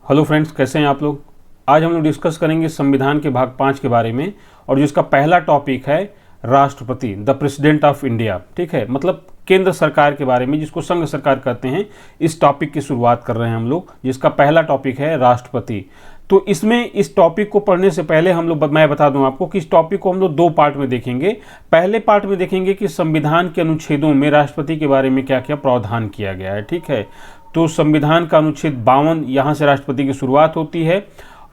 Hello friends, कैसे हैं आप लोग। आज हम लोग डिस्कस करेंगे संविधान के भाग 5 के बारे में, और जिसका पहला टॉपिक है राष्ट्रपति, द प्रेसिडेंट ऑफ इंडिया। ठीक है, मतलब केंद्र सरकार के बारे में, जिसको संघ सरकार कहते हैं। इस टॉपिक की शुरुआत कर रहे हैं हम लोग, जिसका पहला टॉपिक है राष्ट्रपति। तो इसमें इस टॉपिक को पढ़ने से पहले मैं बता दूं आपको कि इस टॉपिक को हम लोग दो पार्ट में देखेंगे। पहले पार्ट में देखेंगे कि संविधान के अनुच्छेदों में राष्ट्रपति के बारे में क्या क्या प्रावधान किया गया है। ठीक है, तो संविधान का अनुच्छेद 52, यहाँ से राष्ट्रपति की शुरुआत होती है।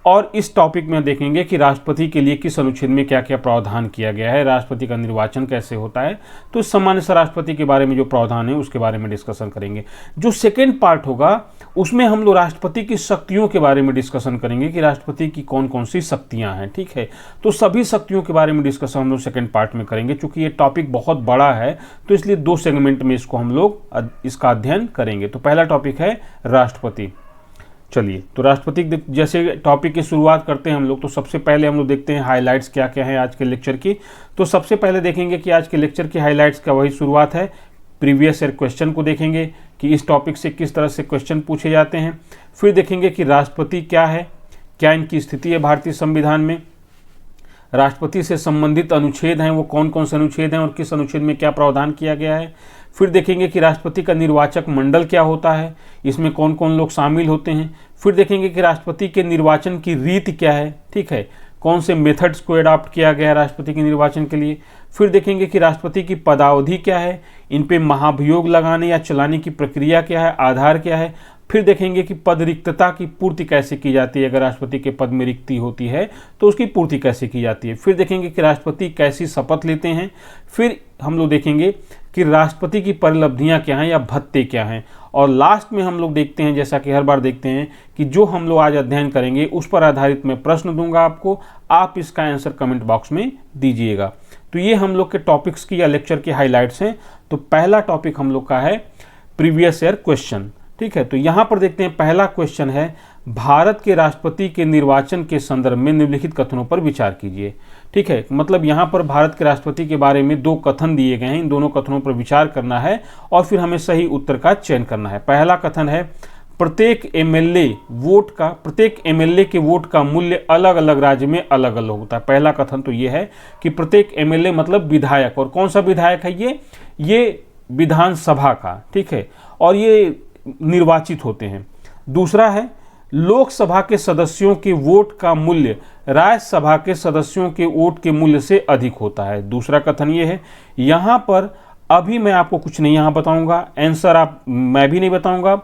और इस टॉपिक में देखेंगे कि राष्ट्रपति के लिए किस अनुच्छेद में क्या क्या प्रावधान किया गया है, राष्ट्रपति का निर्वाचन कैसे होता है। तो सामान्य से राष्ट्रपति के बारे में जो प्रावधान है उसके बारे में डिस्कशन करेंगे। जो सेकेंड पार्ट होगा उसमें हम लोग राष्ट्रपति की शक्तियों के बारे में डिस्कशन करेंगे कि राष्ट्रपति की कौन कौन सी शक्तियां हैं। ठीक है, तो सभी शक्तियों के बारे में डिस्कशन हम लोग सेकेंड पार्ट में करेंगे। चूंकि ये टॉपिक बहुत बड़ा है तो इसलिए दो सेगमेंट में इसको हम लोग इसका अध्ययन करेंगे। तो पहला टॉपिक है राष्ट्रपति। चलिए, तो राष्ट्रपति जैसे टॉपिक की शुरुआत करते हैं हम लोग, तो सबसे पहले हम लोग देखते हैं हाइलाइट्स क्या क्या है आज के लेक्चर की। तो सबसे पहले देखेंगे कि आज के लेक्चर की हाइलाइट्स का वही शुरुआत है, प्रीवियस ईयर क्वेश्चन को देखेंगे कि इस टॉपिक से किस तरह से क्वेश्चन पूछे जाते हैं। फिर देखेंगे कि राष्ट्रपति क्या है, क्या इनकी स्थिति है भारतीय संविधान में, राष्ट्रपति से संबंधित अनुच्छेद हैं वो कौन कौन से अनुच्छेद हैं और किस अनुच्छेद में क्या प्रावधान किया गया है। फिर देखेंगे कि राष्ट्रपति का निर्वाचक मंडल क्या होता है, इसमें कौन कौन लोग शामिल होते हैं। फिर देखेंगे कि राष्ट्रपति के निर्वाचन की रीति क्या है। ठीक है, कौन से मेथड्स को अडॉप्ट किया गया है राष्ट्रपति के निर्वाचन के लिए। फिर देखेंगे कि राष्ट्रपति की पदावधि क्या है, इन पे महाभियोग लगाने या चलाने की प्रक्रिया क्या है, आधार क्या है। फिर देखेंगे कि पद रिक्तता की पूर्ति कैसे की जाती है, अगर राष्ट्रपति के पद में रिक्ति होती है तो उसकी पूर्ति कैसे की जाती है। फिर देखेंगे कि राष्ट्रपति कैसी शपथ लेते हैं। फिर हम लोग देखेंगे कि राष्ट्रपति की परिलब्धियां क्या हैं या भत्ते क्या हैं। और लास्ट में हम लोग देखते हैं, जैसा कि हर बार देखते हैं, कि जो हम लोग आज अध्ययन करेंगे उस पर आधारित मैं प्रश्न दूंगा आपको, आप इसका आंसर कमेंट बॉक्स में दीजिएगा। तो ये हम लोग के टॉपिक्स की या लेक्चर की हाईलाइट्स हैं। तो पहला टॉपिक हम लोग का है प्रीवियस ईयर क्वेश्चन। ठीक है, तो यहाँ पर देखते हैं, पहला क्वेश्चन है भारत के राष्ट्रपति के निर्वाचन के संदर्भ में निम्नलिखित कथनों पर विचार कीजिए। ठीक है, मतलब यहाँ पर भारत के राष्ट्रपति के बारे में दो कथन दिए गए हैं, इन दोनों कथनों पर विचार करना है और फिर हमें सही उत्तर का चयन करना है। पहला कथन है प्रत्येक एमएलए के वोट का मूल्य अलग अलग राज्य में अलग अलग होता है। पहला कथन तो ये है कि प्रत्येक एमएलए मतलब विधायक, और कौन सा विधायक है ये विधानसभा का। ठीक है, और ये निर्वाचित होते हैं। दूसरा है लोकसभा के सदस्यों के वोट का मूल्य राज्यसभा के सदस्यों के वोट के मूल्य से अधिक होता है। दूसरा कथन ये है। यहां पर अभी मैं आपको कुछ नहीं यहां बताऊंगा, आंसर मैं भी नहीं बताऊंगा,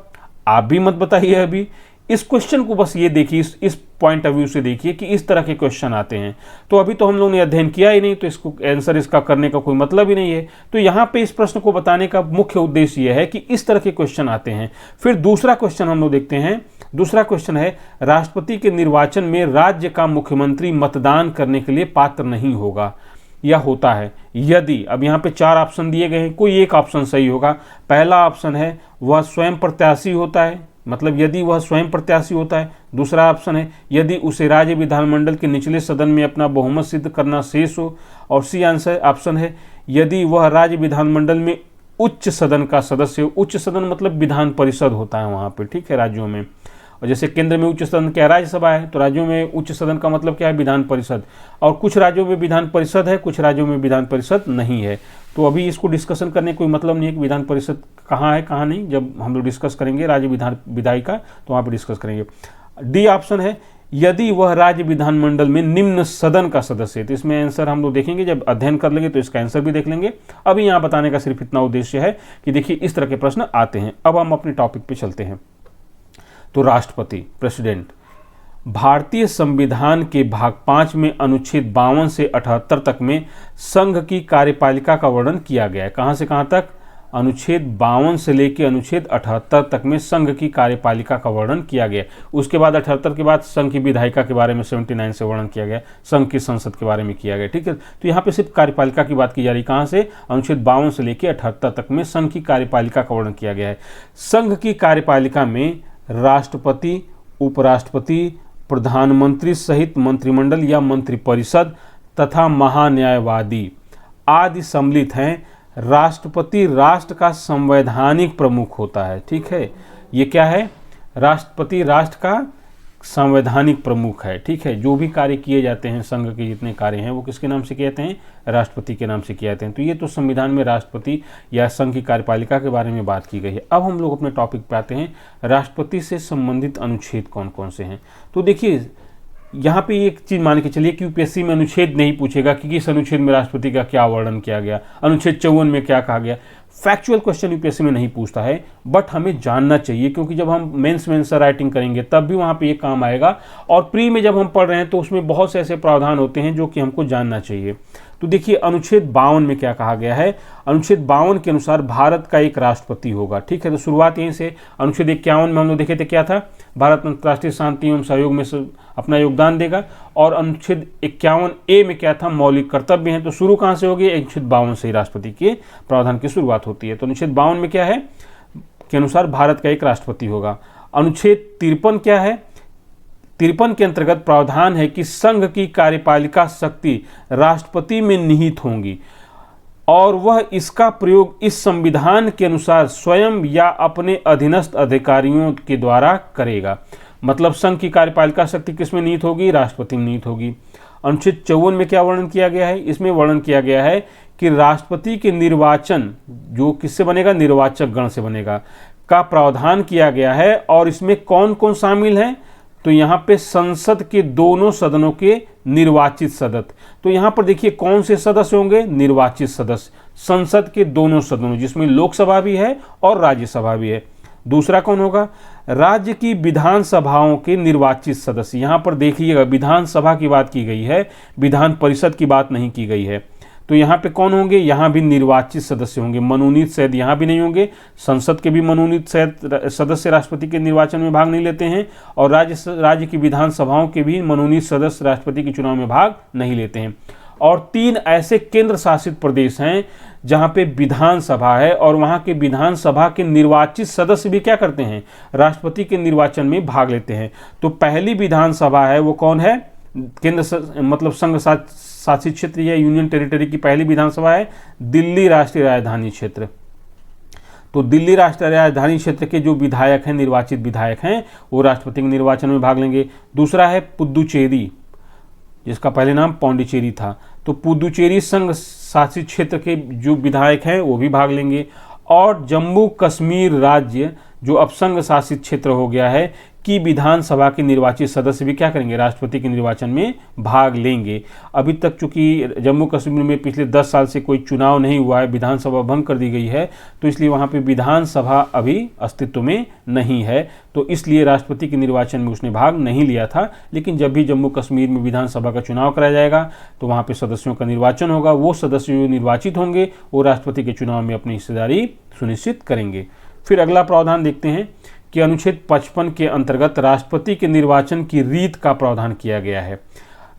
आप भी मत बताइए। अभी इस क्वेश्चन को बस ये देखिए, इस पॉइंट ऑफ व्यू से देखिए कि इस तरह के क्वेश्चन आते हैं। तो अभी तो हम लोगों ने अध्ययन किया ही नहीं, तो इसको आंसर इसका करने का कोई मतलब ही नहीं है। तो यहाँ पे इस प्रश्न को बताने का मुख्य उद्देश्य यह है कि इस तरह के क्वेश्चन आते हैं। फिर दूसरा क्वेश्चन हम लोग देखते हैं। दूसरा क्वेश्चन है राष्ट्रपति के निर्वाचन में राज्य का मुख्यमंत्री मतदान करने के लिए पात्र नहीं होगा या होता है यदि। अब यहाँ पे 4 ऑप्शन दिए गए हैं, कोई एक ऑप्शन सही होगा। पहला ऑप्शन है वह स्वयं प्रत्याशी होता है, मतलब यदि वह स्वयं प्रत्याशी होता है। दूसरा ऑप्शन है यदि उसे राज्य विधानमंडल के निचले सदन में अपना बहुमत सिद्ध करना शेष हो। और सी आंसर ऑप्शन है यदि वह राज्य विधानमंडल में उच्च सदन का सदस्य हो। उच्च सदन मतलब विधान परिषद होता है वहाँ पे। ठीक है, राज्यों में। और जैसे केंद्र में उच्च सदन क्या राज्यसभा है, तो राज्यों में उच्च सदन का मतलब क्या है, विधान परिषद। और कुछ राज्यों में विधान परिषद है, कुछ राज्यों में विधान परिषद नहीं है। तो अभी इसको डिस्कशन करने कोई मतलब नहीं है कि विधान परिषद कहाँ है कहाँ नहीं। जब हम लोग डिस्कस करेंगे राज्य विधायिका तो वहाँ पर डिस्कस करेंगे। डी ऑप्शन है यदि वह राज्य विधानमंडल में निम्न सदन का सदस्य है। तो इसमें आंसर हम लोग देखेंगे, जब अध्ययन कर लेंगे तो इसका आंसर भी देख लेंगे। अभी यहाँ बताने का सिर्फ इतना उद्देश्य है कि देखिए इस तरह के प्रश्न आते हैं। अब हम अपने टॉपिक पे चलते हैं। तो राष्ट्रपति, प्रेसिडेंट, भारतीय संविधान के भाग 5 में अनुच्छेद 52 से 78 तक में संघ की कार्यपालिका का वर्णन किया गया है। कहां से कहां तक? अनुच्छेद 52 से लेकर अनुच्छेद 78 तक में संघ की कार्यपालिका का वर्णन किया गया। उसके बाद 78 के बाद संघ की विधायिका के बारे में 79 से वर्णन किया गया, संघ की संसद के बारे में किया गया। ठीक है, तो यहाँ पे सिर्फ कार्यपालिका की बात की जा रही। कहाँ से? अनुच्छेद 52 से लेकर 78 तक में संघ की कार्यपालिका का वर्णन किया गया है। संघ की कार्यपालिका में राष्ट्रपति, उपराष्ट्रपति, प्रधानमंत्री सहित मंत्रिमंडल या मंत्रिपरिषद तथा महान्यायवादी आदि सम्मिलित हैं। राष्ट्रपति राष्ट्र का संवैधानिक प्रमुख होता है। ठीक है, ये क्या है? राष्ट्रपति राष्ट्र का संवैधानिक प्रमुख है, ठीक है। जो भी कार्य किए जाते हैं संघ के जितने कार्य हैं वो किसके नाम से किए जाते हैं, राष्ट्रपति के नाम से किए जाते हैं। तो ये तो संविधान में राष्ट्रपति या संघ की कार्यपालिका के बारे में बात की गई है। अब हम लोग अपने टॉपिक पे आते हैं, राष्ट्रपति से संबंधित अनुच्छेद कौन कौन से हैं। तो देखिए यहाँ पे एक चीज मान के चलिए कि यूपीएससी में अनुच्छेद नहीं पूछेगा कि इस अनुच्छेद में राष्ट्रपति का क्या वर्णन किया गया, अनुच्छेद 54 में क्या कहा गया। फैक्चुअल क्वेश्चन यूपीएससी में नहीं पूछता है, बट हमें जानना चाहिए, क्योंकि जब हम मेंस में आंसर राइटिंग करेंगे तब भी वहाँ पे ये काम आएगा, और प्री में जब हम पढ़ रहे हैं तो उसमें बहुत से ऐसे प्रावधान होते हैं जो कि हमको जानना चाहिए। तो देखिए अनुच्छेद 52 में क्या कहा गया है। अनुच्छेद 52 के अनुसार भारत का एक राष्ट्रपति होगा, ठीक है। तो शुरुआत यहीं से, अनुच्छेद 51 में हम लोग देखे थे क्या था, भारत अंतर्राष्ट्रीय शांति एवं सहयोग में अपना योगदान देगा, और अनुच्छेद 51A में क्या था, मौलिक कर्तव्य हैं। तो शुरू कहाँ से होगी, अनुच्छेद 52 से ही राष्ट्रपति के प्रावधान की शुरुआत होती है। तो अनुच्छेद 52 में क्या है के अनुसार भारत का एक राष्ट्रपति होगा। अनुच्छेद 53 क्या है, 53 के अंतर्गत प्रावधान है कि संघ की कार्यपालिका शक्ति राष्ट्रपति में निहित होंगी और वह इसका प्रयोग इस संविधान के अनुसार स्वयं या अपने अधीनस्थ अधिकारियों के द्वारा करेगा। मतलब संघ की कार्यपालिका शक्ति किसमें निहित होगी, राष्ट्रपति में निहित होगी। अनुच्छेद 54 में क्या वर्णन किया गया है, इसमें वर्णन किया गया है कि राष्ट्रपति के निर्वाचन जो किससे बनेगा, निर्वाचक गण से बनेगा, का प्रावधान किया गया है। और इसमें कौन कौन शामिल है, तो यहाँ पे संसद के दोनों सदनों के निर्वाचित सदस्य। तो यहाँ पर देखिए कौन से सदस्य होंगे, निर्वाचित सदस्य, संसद के दोनों सदनों, जिसमें लोकसभा भी है और राज्यसभा भी है। दूसरा कौन होगा, राज्य की विधानसभाओं के निर्वाचित सदस्य। यहाँ पर देखिएगा विधानसभा की बात की गई है, विधान परिषद की बात नहीं की गई है। तो यहाँ पे कौन होंगे, यहाँ भी निर्वाचित सदस्य होंगे, मनोनीत सदस्य यहाँ भी नहीं होंगे। संसद के भी मनोनीत सदस्य राष्ट्रपति के निर्वाचन में भाग नहीं लेते हैं, और राज्य की विधानसभाओं के भी मनोनीत सदस्य राष्ट्रपति के चुनाव में भाग नहीं लेते हैं। और 3 ऐसे केंद्र शासित प्रदेश हैं जहाँ पे विधानसभा है, और वहाँ के विधानसभा के निर्वाचित सदस्य भी क्या करते हैं, राष्ट्रपति के निर्वाचन में भाग लेते हैं। तो पहली विधानसभा है वो कौन है, केंद्र मतलब संघ शासित क्षेत्र या यूनियन टेरिटरी की पहली विधानसभा है दिल्ली राष्ट्रीय राजधानी क्षेत्र। तो दिल्ली राष्ट्रीय राजधानी क्षेत्र के जो विधायक हैं, निर्वाचित विधायक हैं, वो राष्ट्रपति के निर्वाचन में भाग लेंगे। दूसरा है पुदुचेरी, जिसका पहले नाम पौंडीचेरी था। तो पुदुचेरी संघ शासित क्षेत्र के जो विधायक हैं वो भी भाग लेंगे। और जम्मू कश्मीर राज्य जो अब संघ शासित क्षेत्र हो गया है की विधानसभा के निर्वाचित सदस्य भी क्या करेंगे, राष्ट्रपति के निर्वाचन में भाग लेंगे। अभी तक चूंकि जम्मू कश्मीर में पिछले 10 साल से कोई चुनाव नहीं हुआ है, विधानसभा भंग कर दी गई है, तो इसलिए वहाँ पे विधानसभा अभी अस्तित्व में नहीं है। तो इसलिए राष्ट्रपति के निर्वाचन में उसने भाग नहीं लिया था। लेकिन जब भी जम्मू कश्मीर में विधानसभा का चुनाव कराया जाएगा तो वहाँ पे सदस्यों का निर्वाचन होगा, वो सदस्य जो निर्वाचित होंगे वो राष्ट्रपति के चुनाव में अपनी हिस्सेदारी सुनिश्चित करेंगे। फिर अगला प्रावधान देखते हैं कि अनुच्छेद 55 के अंतर्गत राष्ट्रपति के निर्वाचन की रीत का प्रावधान किया गया है।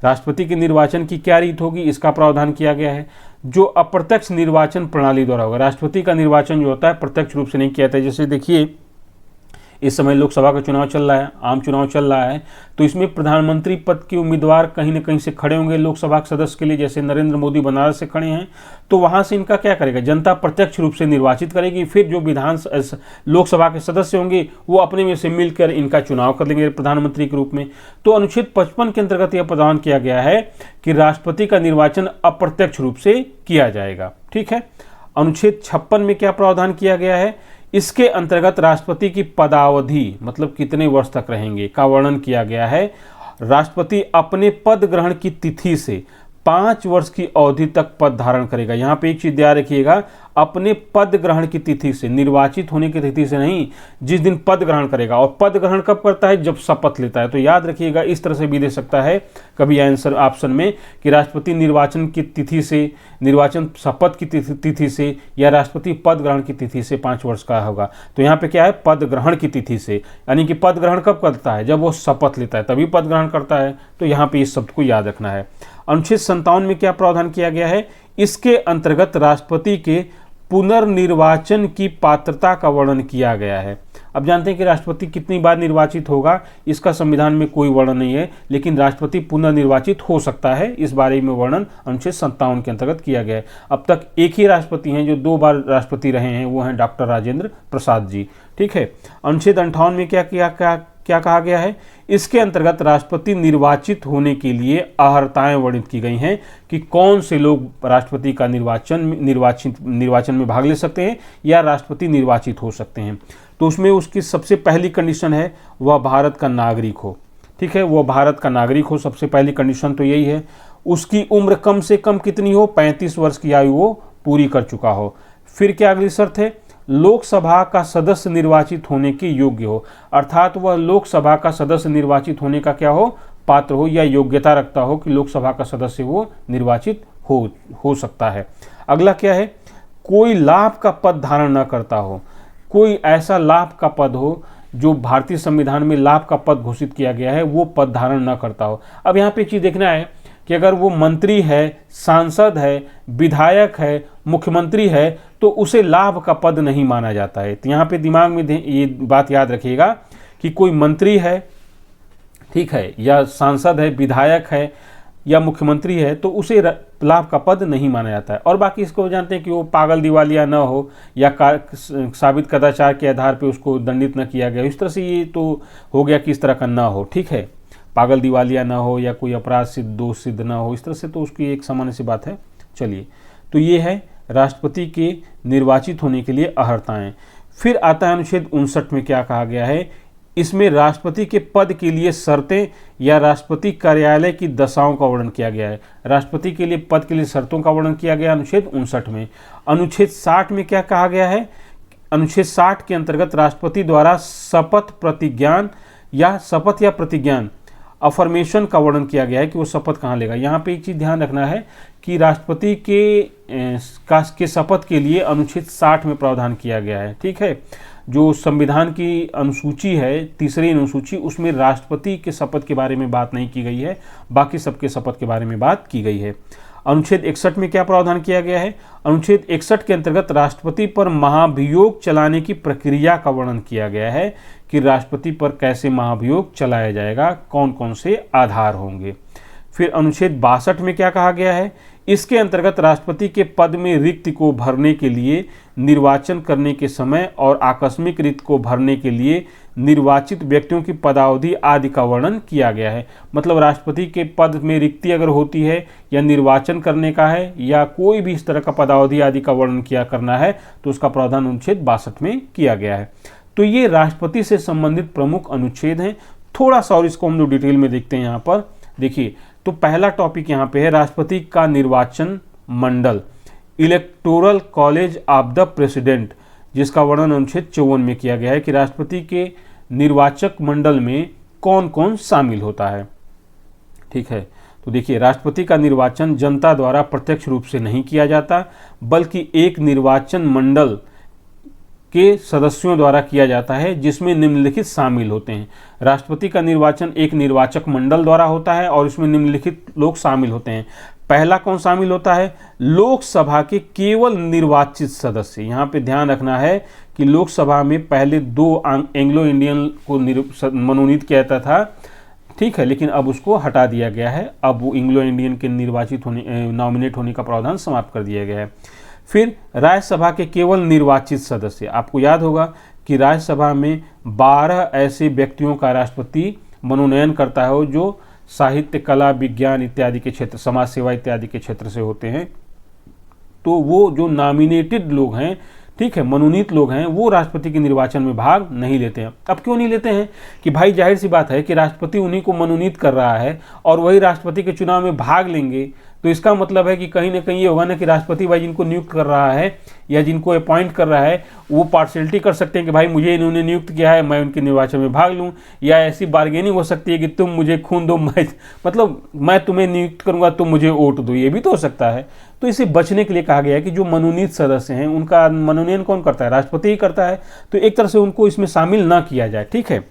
राष्ट्रपति के निर्वाचन की क्या रीत होगी, इसका प्रावधान किया गया है, जो अप्रत्यक्ष निर्वाचन प्रणाली द्वारा होगा। राष्ट्रपति का निर्वाचन जो होता है प्रत्यक्ष रूप से नहीं किया जाता है। जैसे देखिए इस समय लोकसभा का चुनाव चल रहा है, आम चुनाव चल रहा है, तो इसमें प्रधानमंत्री पद के उम्मीदवार कहीं ना कहीं से खड़े होंगे लोकसभा के सदस्य के लिए। जैसे नरेंद्र मोदी बनारस से खड़े हैं, तो वहां से इनका क्या करेगा, जनता प्रत्यक्ष रूप से निर्वाचित करेगी। फिर जो लोकसभा के सदस्य होंगे वो अपने में से मिलकर इनका चुनाव कर लेंगे प्रधानमंत्री के रूप में। तो अनुच्छेद 55 के अंतर्गत यह प्रावधान किया गया है कि राष्ट्रपति का निर्वाचन अप्रत्यक्ष रूप से किया जाएगा, ठीक है। अनुच्छेद 56 में क्या प्रावधान किया गया है, इसके अंतर्गत राष्ट्रपति की पदावधि मतलब कितने वर्ष तक रहेंगे का वर्णन किया गया है। राष्ट्रपति अपने पद ग्रहण की तिथि से 5 वर्ष की अवधि तक पद धारण करेगा। यहाँ पे एक चीज ध्यान रखिएगा, अपने पद ग्रहण की तिथि से, निर्वाचित होने की तिथि से नहीं, जिस दिन पद ग्रहण करेगा। और पद ग्रहण कब करता है, जब शपथ लेता है। तो याद रखिएगा, इस तरह से भी दे सकता है कभी आंसर ऑप्शन में कि राष्ट्रपति निर्वाचन की तिथि से, निर्वाचन शपथ की तिथि से, या राष्ट्रपति पद ग्रहण की तिथि से 5 वर्ष का होगा। तो यहाँ पे क्या है, पद ग्रहण की तिथि से, यानी कि पद ग्रहण कब करता है, जब वो शपथ लेता है तभी पद ग्रहण करता है। तो यहाँ पे इस शब्द को याद रखना है। अनुच्छेद 57 में क्या प्रावधान किया गया है, इसके अंतर्गत राष्ट्रपति के पुनर्निर्वाचन की पात्रता का वर्णन किया गया है। अब जानते हैं कि राष्ट्रपति कितनी बार निर्वाचित होगा, इसका संविधान में कोई वर्णन नहीं है, लेकिन राष्ट्रपति पुनर्निर्वाचित हो सकता है, इस बारे में वर्णन अनुच्छेद 57 के अंतर्गत किया गया है। अब तक एक ही राष्ट्रपति हैं जो 2 बार राष्ट्रपति रहे हैं, वो हैं डॉक्टर राजेंद्र प्रसाद जी, ठीक है। अनुच्छेद 58 में क्या क्या कहा गया है, इसके अंतर्गत राष्ट्रपति निर्वाचित होने के लिए अर्हताएं वर्णित की गई हैं कि कौन से लोग राष्ट्रपति का निर्वाचन में भाग ले सकते हैं या राष्ट्रपति निर्वाचित हो सकते हैं। तो उसमें उसकी सबसे पहली कंडीशन है वह भारत का नागरिक हो। ठीक है, वह भारत का नागरिक हो, सबसे पहली कंडीशन तो यही है। उसकी उम्र कम से कम कितनी हो, 35 वर्ष की आयु वो पूरी कर चुका हो। फिर क्या अगली शर्त है, लोकसभा का सदस्य निर्वाचित होने के योग्य हो, अर्थात वह लोकसभा का सदस्य निर्वाचित होने का क्या हो, पात्र हो या योग्यता रखता हो कि लोकसभा का सदस्य वो निर्वाचित हो सकता है। अगला क्या है, कोई लाभ का पद धारण न करता हो, कोई ऐसा लाभ का पद हो जो भारतीय संविधान में लाभ का पद घोषित किया गया है वो पद धारण न करता हो। अब यहाँ पे एक चीज़ देखना है कि अगर वो मंत्री है, सांसद है, विधायक है, मुख्यमंत्री है तो उसे लाभ का पद नहीं माना जाता है। तो यहाँ पे दिमाग में ये बात याद रखिएगा कि कोई मंत्री है, ठीक है, या सांसद है, विधायक है या मुख्यमंत्री है तो उसे लाभ का पद नहीं माना जाता है। और बाकी इसको जानते हैं कि वो पागल दिवालिया न हो या साबित कदाचार के आधार पे उसको दंडित न किया गया, इस तरह से ये तो हो गया कि इस तरह का ना हो। ठीक है, पागल दिवालिया ना हो या कोई अपराध सिद्ध दोष सिद्ध ना हो, इस तरह से तो उसकी एक सामान्य सी बात है। चलिए, तो ये है राष्ट्रपति के निर्वाचित होने के लिए अर्हताएं। फिर आता है अनुच्छेद 59 में क्या कहा गया है, इसमें राष्ट्रपति के पद के लिए शर्तें या राष्ट्रपति कार्यालय की दशाओं का वर्णन किया गया है। राष्ट्रपति के लिए पद के लिए शर्तों का वर्णन किया गया अनुच्छेद 59 में। अनुच्छेद 60 में क्या कहा गया है, अनुच्छेद 60 के अंतर्गत राष्ट्रपति द्वारा शपथ प्रतिज्ञान या शपथ या प्रतिज्ञान अफर्मेशन का वर्णन किया गया है कि वो शपथ कहाँ लेगा। यहाँ पे एक चीज़ ध्यान रखना है कि राष्ट्रपति के शपथ के लिए अनुच्छेद 60 में प्रावधान किया गया है। ठीक है, जो संविधान की अनुसूची है, तीसरी अनुसूची, उसमें राष्ट्रपति के शपथ के बारे में बात नहीं की गई है, बाकी सबके शपथ के बारे में बात की गई है। अनुच्छेद 61 में क्या प्रावधान किया गया है, अनुच्छेद 61 के अंतर्गत राष्ट्रपति पर महाभियोग चलाने की प्रक्रिया का वर्णन किया गया है कि राष्ट्रपति पर कैसे महाभियोग चलाया जाएगा, कौन कौन से आधार होंगे। फिर अनुच्छेद 62 में क्या कहा गया है, इसके अंतर्गत राष्ट्रपति के पद में रिक्त को भरने के लिए निर्वाचन करने के समय और आकस्मिक रिक्त को भरने के लिए निर्वाचित व्यक्तियों की पदावधि आदि का वर्णन किया गया है। मतलब राष्ट्रपति के पद में रिक्ति अगर होती है या निर्वाचन करने का है या कोई भी इस तरह का पदावधि आदि का वर्णन किया करना है तो उसका प्रावधान अनुच्छेद 62 में किया गया है। तो ये राष्ट्रपति से संबंधित प्रमुख अनुच्छेद हैं। थोड़ा सा और इसको हम लोग डिटेल में देखते हैं। यहाँ पर देखिए, तो पहला टॉपिक यहाँ पे है राष्ट्रपति का निर्वाचन मंडल, electoral college of the president, जिसका वर्णन अनुच्छेद 54 में किया गया है कि राष्ट्रपति के निर्वाचक मंडल में कौन कौन शामिल होता है। ठीक है, तो देखिए, राष्ट्रपति का निर्वाचन जनता द्वारा प्रत्यक्ष रूप से नहीं किया जाता बल्कि एक निर्वाचन मंडल के सदस्यों द्वारा किया जाता है जिसमें निम्नलिखित शामिल होते हैं। राष्ट्रपति का निर्वाचन एक निर्वाचक मंडल द्वारा होता है और इसमें निम्नलिखित लोग शामिल होते हैं। पहला कौन शामिल होता है, लोकसभा के केवल निर्वाचित सदस्य। यहाँ पे ध्यान रखना है कि लोकसभा में पहले 2 एंग्लो इंडियन को मनोनीत किया जाता था, ठीक है, लेकिन अब उसको हटा दिया गया है। अब वो एंग्लो इंडियन के निर्वाचित होने नॉमिनेट होने का प्रावधान समाप्त कर दिया गया है। फिर राज्यसभा के केवल निर्वाचित सदस्य, आपको याद होगा कि राज्यसभा में 12 ऐसे व्यक्तियों का राष्ट्रपति मनोनयन करता है जो साहित्य, कला, विज्ञान इत्यादि के क्षेत्र, समाज सेवा इत्यादि के क्षेत्र से होते हैं। तो वो जो नॉमिनेटेड लोग हैं, ठीक है, मनोनीत लोग हैं, वो राष्ट्रपति के निर्वाचन में भाग नहीं लेते हैं। अब क्यों नहीं लेते हैं कि भाई जाहिर सी बात है कि राष्ट्रपति उन्हीं को मनोनीत कर रहा है और वही राष्ट्रपति के चुनाव में भाग लेंगे, तो इसका मतलब है कि कहीं ना कहीं ये होगा ना कि राष्ट्रपति भाई जिनको नियुक्त कर रहा है या जिनको अपॉइंट कर रहा है वो पार्शलिटी कर सकते हैं कि भाई मुझे इन्होंने नियुक्त किया है, मैं उनके निर्वाचन में भाग लूँ, या ऐसी बार्गेनिंग हो सकती है कि तुम मुझे खून दो, मैं तुम्हें नियुक्त करूँगा, तुम मुझे वोट दो, ये भी तो हो सकता है। तो इसे बचने के लिए कहा गया है कि जो मनोनीत सदस्य हैं उनका मनोनयन कौन करता है, राष्ट्रपति ही करता है, तो एक तरह से उनको इसमें शामिल ना किया जाए। ठीक है,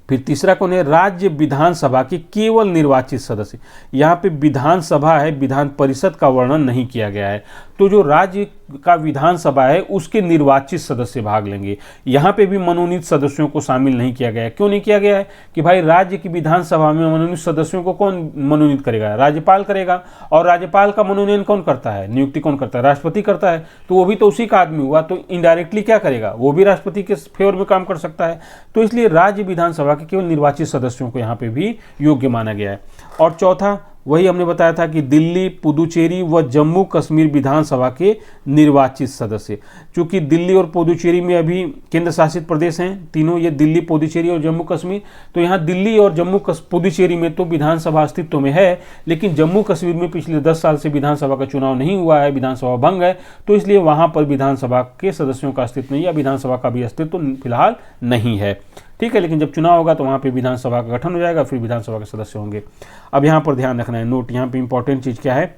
फिर तीसरा कौन है, राज्य विधानसभा के केवल निर्वाचित सदस्य। यहाँ पे विधानसभा है, विधान परिषद का वर्णन नहीं किया गया है। तो जो राज्य का विधानसभा है उसके निर्वाचित सदस्य भाग लेंगे। यहाँ पे भी मनोनीत सदस्यों को शामिल नहीं किया गया है। क्यों नहीं किया गया है कि भाई राज्य की विधानसभा में मनोनीत सदस्यों को कौन मनोनीत करेगा, राज्यपाल करेगा। और राज्यपाल का मनोनयन कौन करता है, नियुक्ति कौन करता है, राष्ट्रपति करता है। तो वो भी तो उसी का आदमी हुआ, तो इनडायरेक्टली क्या करेगा, वो भी राष्ट्रपति के फेवर में काम कर सकता है। तो इसलिए राज्य विधानसभा के केवल निर्वाचित सदस्यों को यहाँ पे भी योग्य माना गया है। और चौथा, वही हमने बताया था कि दिल्ली, पुदुचेरी व जम्मू कश्मीर विधानसभा के निर्वाचित सदस्य। चूंकि दिल्ली और पुदुचेरी में अभी केंद्र शासित प्रदेश हैं तीनों, ये दिल्ली, पुदुचेरी और जम्मू कश्मीर, तो यहाँ दिल्ली और जम्मू पुदुचेरी में तो विधानसभा अस्तित्व में है, लेकिन जम्मू कश्मीर में पिछले 10 साल से विधानसभा का चुनाव नहीं हुआ है, विधानसभा भंग है, तो इसलिए वहाँ पर विधानसभा के सदस्यों का अस्तित्व नहीं है, विधानसभा का भी अस्तित्व फिलहाल नहीं है। ठीक है, लेकिन जब चुनाव होगा तो वहाँ पे विधानसभा का गठन हो जाएगा, फिर विधानसभा के सदस्य होंगे। अब यहाँ पर ध्यान रखना है, नोट यहाँ पे इंपॉर्टेंट चीज़ क्या है,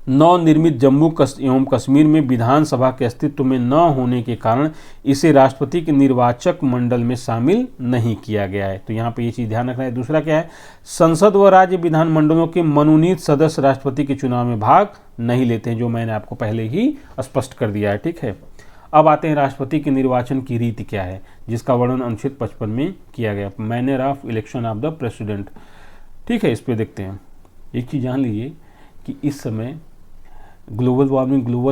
नवनिर्मित जम्मू एवं कश्मीर में विधानसभा के अस्तित्व में न होने के कारण इसे राष्ट्रपति के निर्वाचक मंडल में शामिल नहीं किया गया है। तो यहाँ पे ये चीज़ ध्यान रखना है। दूसरा क्या है, संसद व राज्य विधान मंडलों के मनोनीत सदस्य राष्ट्रपति के चुनाव में भाग नहीं लेते हैं, जो मैंने आपको पहले ही स्पष्ट कर दिया है। ठीक है, अब आते हैं राष्ट्रपति के निर्वाचन की रीति क्या है, जिसका वर्णन अनुच्छेद 55 में किया गया, manner of election of the president. ठीक है, इस पे देखते हैं। एक चीज़ जान लीजिए कि इस समय ग्लोबल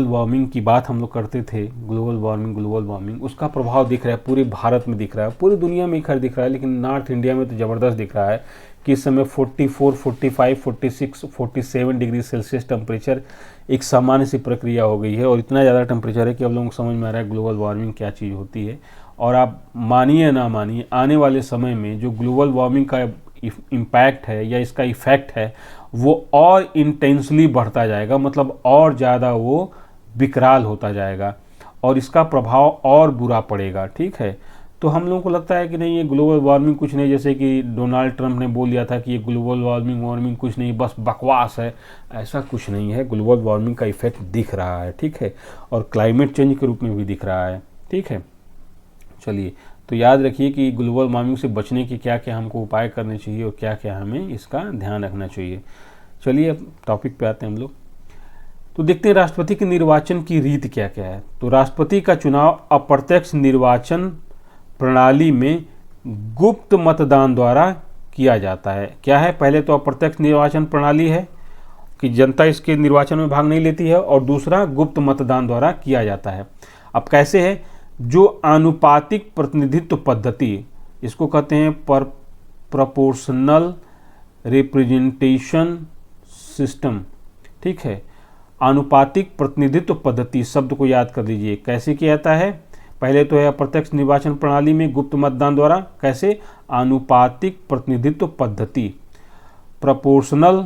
वार्मिंग की बात हम लोग करते थे, ग्लोबल वार्मिंग उसका प्रभाव दिख रहा है, पूरे भारत में दिख रहा है, पूरी दुनिया में खैर दिख रहा है, लेकिन नॉर्थ इंडिया में तो ज़बरदस्त दिख रहा है कि इस समय 44, 45, 46, 47 डिग्री सेल्सियस टेम्परेचर एक सामान्य सी प्रक्रिया हो गई है। और इतना ज़्यादा टेम्परेचर है कि अब लोगों को समझ में आ रहा है ग्लोबल वार्मिंग क्या चीज़ होती है। और आप मानिए ना मानिए, आने वाले समय में जो ग्लोबल वार्मिंग का इम्पैक्ट है या इसका इफ़ेक्ट है वो और इंटेंसली बढ़ता जाएगा, मतलब और ज़्यादा वो विकराल होता जाएगा और इसका प्रभाव और बुरा पड़ेगा। ठीक है, तो हम लोगों को लगता है कि नहीं ये ग्लोबल वार्मिंग कुछ नहीं, जैसे कि डोनाल्ड ट्रंप ने बोल दिया था कि ये ग्लोबल वार्मिंग कुछ नहीं, बस बकवास है। ऐसा कुछ नहीं है, ग्लोबल वार्मिंग का इफेक्ट दिख रहा है। ठीक है, और क्लाइमेट चेंज के रूप में भी दिख रहा है। ठीक है, चलिए, तो याद रखिए कि ग्लोबल वार्मिंग से बचने के क्या क्या हमको उपाय करने चाहिए और क्या क्या हमें इसका ध्यान रखना चाहिए। चलिए अब टॉपिक पे आते हैं हम लोग। तो देखते हैं राष्ट्रपति के निर्वाचन की रीति क्या क्या है। तो राष्ट्रपति का चुनाव अप्रत्यक्ष निर्वाचन प्रणाली में गुप्त मतदान द्वारा किया जाता है। क्या है, पहले तो अप्रत्यक्ष निर्वाचन प्रणाली है कि जनता इसके निर्वाचन में भाग नहीं लेती है, और दूसरा गुप्त मतदान द्वारा किया जाता है। अब कैसे है, जो आनुपातिक प्रतिनिधित्व पद्धति, इसको कहते हैं प्रोपोर्शनल रिप्रेजेंटेशन सिस्टम। ठीक है, आनुपातिक प्रतिनिधित्व पद्धति शब्द को याद कर लीजिए। कैसे किया जाता है, पहले तो है अप्रत्यक्ष निर्वाचन प्रणाली में गुप्त मतदान द्वारा, कैसे, आनुपातिक प्रतिनिधित्व पद्धति प्रोपोर्शनल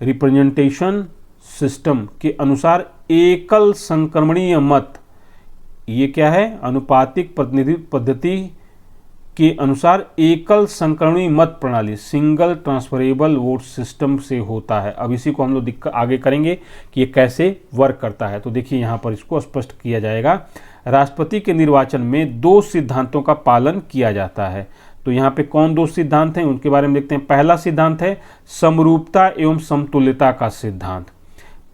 रिप्रेजेंटेशन सिस्टम के अनुसार एकल संक्रमणीय मत, ये क्या है, अनुपातिक प्रतिनिधित्व पद्धति के अनुसार एकल संक्रमणीय मत प्रणाली सिंगल ट्रांसफरेबल वोट सिस्टम से होता है। अब इसी को हम लोग आगे करेंगे कि ये कैसे वर्क करता है। तो देखिए यहाँ पर इसको स्पष्ट किया जाएगा। राष्ट्रपति के निर्वाचन में 2 सिद्धांतों का पालन किया जाता है। तो यहाँ पे कौन 2 सिद्धांत हैं उनके बारे में देखते हैं। पहला सिद्धांत है समरूपता एवं समतुल्यता का सिद्धांत।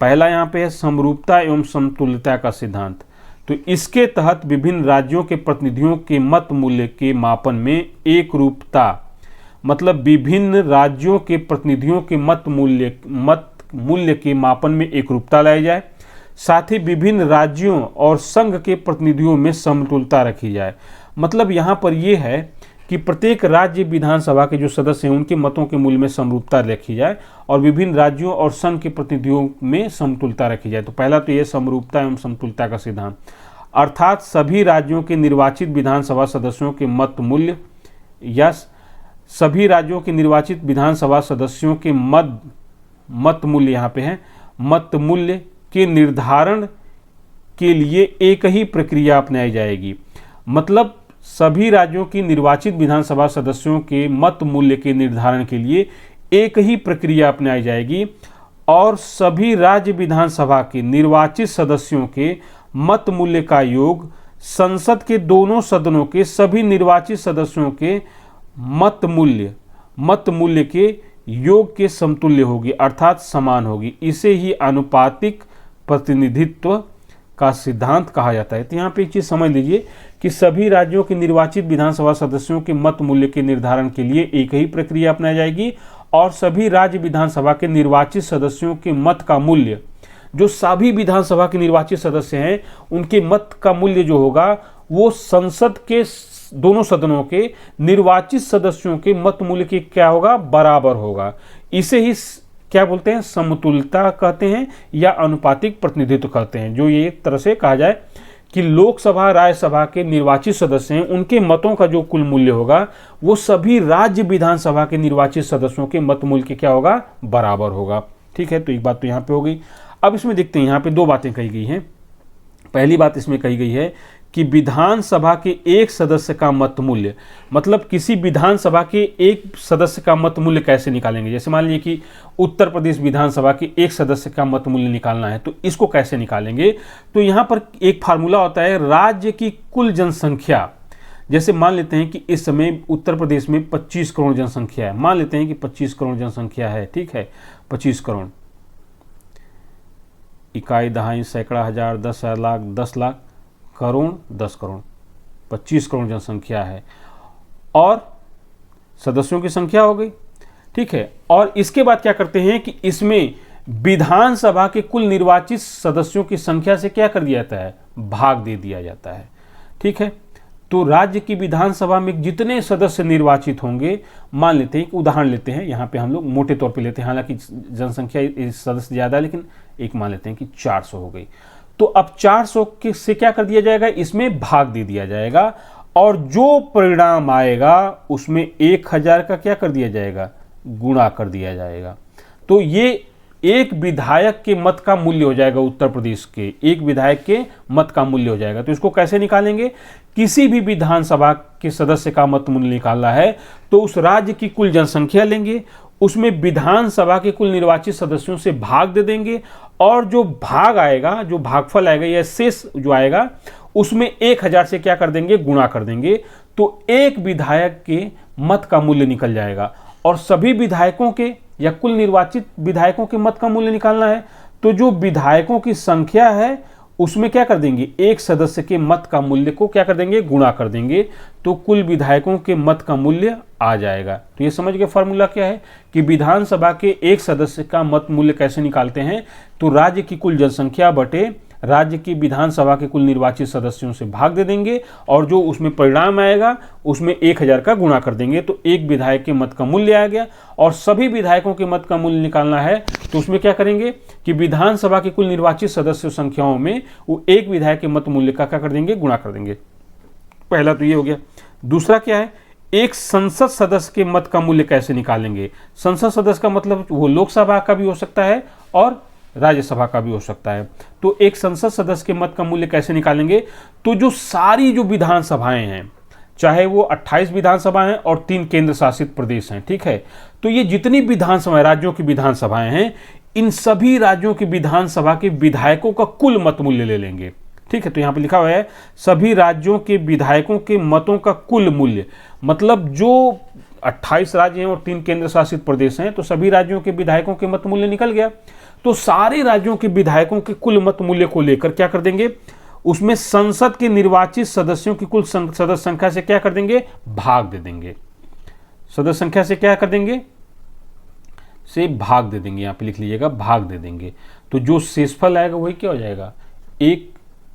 पहला यहाँ पे है समरूपता एवं समतुल्यता का सिद्धांत। तो इसके तहत विभिन्न राज्यों के प्रतिनिधियों के मत मूल्य के मापन में एक रूपता, मतलब विभिन्न राज्यों के प्रतिनिधियों के मत मूल्य के मापन में एक रूपता लाई जाए, साथ ही विभिन्न राज्यों और संघ के प्रतिनिधियों में समतुलता रखी जाए। मतलब यहाँ पर यह है कि प्रत्येक राज्य विधानसभा के जो सदस्य हैं उनके मतों के मूल्य में समरूपता रखी जाए और विभिन्न राज्यों और संघ के प्रतिनिधियों में समतुलता रखी जाए। तो पहला तो ये समरूपता एवं समतुलता का सिद्धांत, अर्थात सभी राज्यों के निर्वाचित विधानसभा सदस्यों के मत मूल्य या सभी राज्यों के निर्वाचित विधानसभा सदस्यों के मत मूल्य, यहाँ पे है, मत मूल्य के निर्धारण के लिए एक ही प्रक्रिया अपनाई जाएगी। मतलब सभी राज्यों की निर्वाचित विधानसभा सदस्यों के मत मूल्य के निर्धारण के लिए एक ही प्रक्रिया अपनाई जाएगी और सभी राज्य विधानसभा के निर्वाचित सदस्यों के मत मूल्य का योग संसद के दोनों सदनों के सभी निर्वाचित सदस्यों के मत मूल्य के योग के समतुल्य होगी, अर्थात समान होगी। इसे ही आनुपातिक प्रतिनिधित्व का सिद्धांत कहा जाता है। तो यहाँ पे एक चीज़ समझ लीजिए कि सभी राज्यों के निर्वाचित विधानसभा सदस्यों के मत मूल्य के निर्धारण के लिए एक ही प्रक्रिया अपनाई जाएगी और सभी राज्य विधानसभा के निर्वाचित सदस्यों के मत का मूल्य, जो सभी विधानसभा के निर्वाचित सदस्य हैं उनके मत का मूल्य जो होगा वो संसद के दोनों सदनों के निर्वाचित सदस्यों के मत मूल्य के क्या होगा, बराबर होगा। इसे ही क्या बोलते हैं, समतुल्यता कहते हैं या अनुपातिक प्रतिनिधित्व कहते हैं। जो ये एक तरह से कहा जाए कि लोकसभा राज्यसभा के निर्वाचित सदस्य हैं उनके मतों का जो कुल मूल्य होगा वो सभी राज्य विधानसभा के निर्वाचित सदस्यों के मत मूल्य के क्या होगा, बराबर होगा। ठीक है, तो एक बात तो यहाँ पे हो गई। अब इसमें देखते हैं, यहाँ पे दो बातें कही गई हैं। पहली बात इसमें कही गई है कि विधानसभा के एक सदस्य का मत मूल्य, मतलब किसी विधानसभा के एक सदस्य का मत मूल्य कैसे निकालेंगे। जैसे मान लीजिए कि उत्तर प्रदेश विधानसभा के एक सदस्य का मत मूल्य निकालना है, तो इसको कैसे निकालेंगे। तो यहाँ पर एक फार्मूला होता है, राज्य की कुल जनसंख्या। जैसे मान लेते हैं कि इस समय उत्तर प्रदेश में 25 करोड़ जनसंख्या है, मान लेते हैं कि 25 करोड़ जनसंख्या है। ठीक है, 25 करोड़, इकाई, दहाई, सैकड़ा, हजार, 10,000, लाख, 10 लाख, करोड़, 10 करोड़, 25 करोड़ जनसंख्या है और सदस्यों की संख्या हो गई। ठीक है, और इसके बाद क्या करते हैं कि इसमें विधानसभा के कुल निर्वाचित सदस्यों की संख्या से क्या कर दिया जाता है, भाग दे दिया जाता है। ठीक है, तो राज्य की विधानसभा में जितने सदस्य निर्वाचित होंगे, मान लेते हैं, एक उदाहरण लेते हैं, यहाँ पे हम लोग मोटे तौर पे लेते हैं, हालांकि जनसंख्या सदस्य ज़्यादा है लेकिन एक मान लेते हैं कि 400 हो गई। तो अब 400 से क्या कर दिया जाएगा, इसमें भाग दे दिया जाएगा और जो परिणाम आएगा उसमें 1000 का क्या कर दिया जाएगा, गुणा कर दिया जाएगा। तो ये एक विधायक के मत का मूल्य हो जाएगा, उत्तर प्रदेश के एक विधायक के मत का मूल्य हो जाएगा। तो इसको कैसे निकालेंगे, किसी भी विधानसभा के सदस्य का मत मूल्य निकालना है तो उस राज्य की कुल जनसंख्या लेंगे, उसमें विधानसभा के कुल निर्वाचित सदस्यों से भाग दे देंगे और जो भाग आएगा, जो भागफल आएगा या शेष जो आएगा उसमें 1000 से क्या कर देंगे, गुणा कर देंगे। तो एक विधायक के मत का मूल्य निकल जाएगा और सभी विधायकों के या कुल निर्वाचित विधायकों के मत का मूल्य निकालना है तो जो विधायकों की संख्या है उसमें क्या कर देंगे, एक सदस्य के मत का मूल्य को क्या कर देंगे, गुणा कर देंगे, तो कुल विधायकों के मत का मूल्य आ जाएगा। तो ये समझ गए फॉर्मूला क्या है कि विधानसभा के एक सदस्य का मत मूल्य कैसे निकालते हैं, तो राज्य की कुल जनसंख्या बटे राज्य की विधानसभा के कुल निर्वाचित सदस्यों से भाग दे देंगे और जो उसमें परिणाम आएगा उसमें 1000 का गुणा कर देंगे। तो एक विधायक के मत का मूल्य आ गया और सभी विधायकों के मत का मूल्य निकालना है तो उसमें क्या करेंगे कि विधानसभा के कुल निर्वाचित सदस्य संख्याओं में वो एक विधायक के मत मूल्य का क्या कर देंगे, गुणा कर देंगे। पहला तो ये हो गया। दूसरा क्या है, एक संसद सदस्य के मत का मूल्य कैसे निकालेंगे। संसद सदस्य का मतलब वो लोकसभा का भी हो सकता है और राज्यसभा का भी हो सकता है। तो एक संसद सदस्य के मत का मूल्य कैसे निकालेंगे, तो जो सारी जो विधानसभाएं हैं, चाहे वो 28 विधानसभाएं हैं और 3 केंद्र शासित प्रदेश हैं, ठीक है, तो ये जितनी विधानसभाएं, राज्यों की विधानसभाएं हैं, इन सभी राज्यों की विधानसभा के विधायकों का कुल मत मूल्य ले लेंगे। ठीक है, तो यहाँ पे लिखा हुआ है सभी राज्यों के विधायकों के मतों का कुल मूल्य, मतलब जो 28 राज्य हैं और 3 केंद्र शासित प्रदेश हैं, तो सभी राज्यों के विधायकों के मत मूल्य निकल गया। तो सारे राज्यों के विधायकों के कुल मत मूल्य को लेकर क्या कर देंगे, उसमें संसद के निर्वाचित सदस्यों की कुल सदस्य संख्या से क्या कर देंगे, भाग दे देंगे। सदस्य संख्या से क्या कर देंगे, से भाग दे देंगे। यहाँ पे लिख लीजिएगा, भाग दे देंगे। तो जो शेषफल आएगा वही क्या हो जाएगा, एक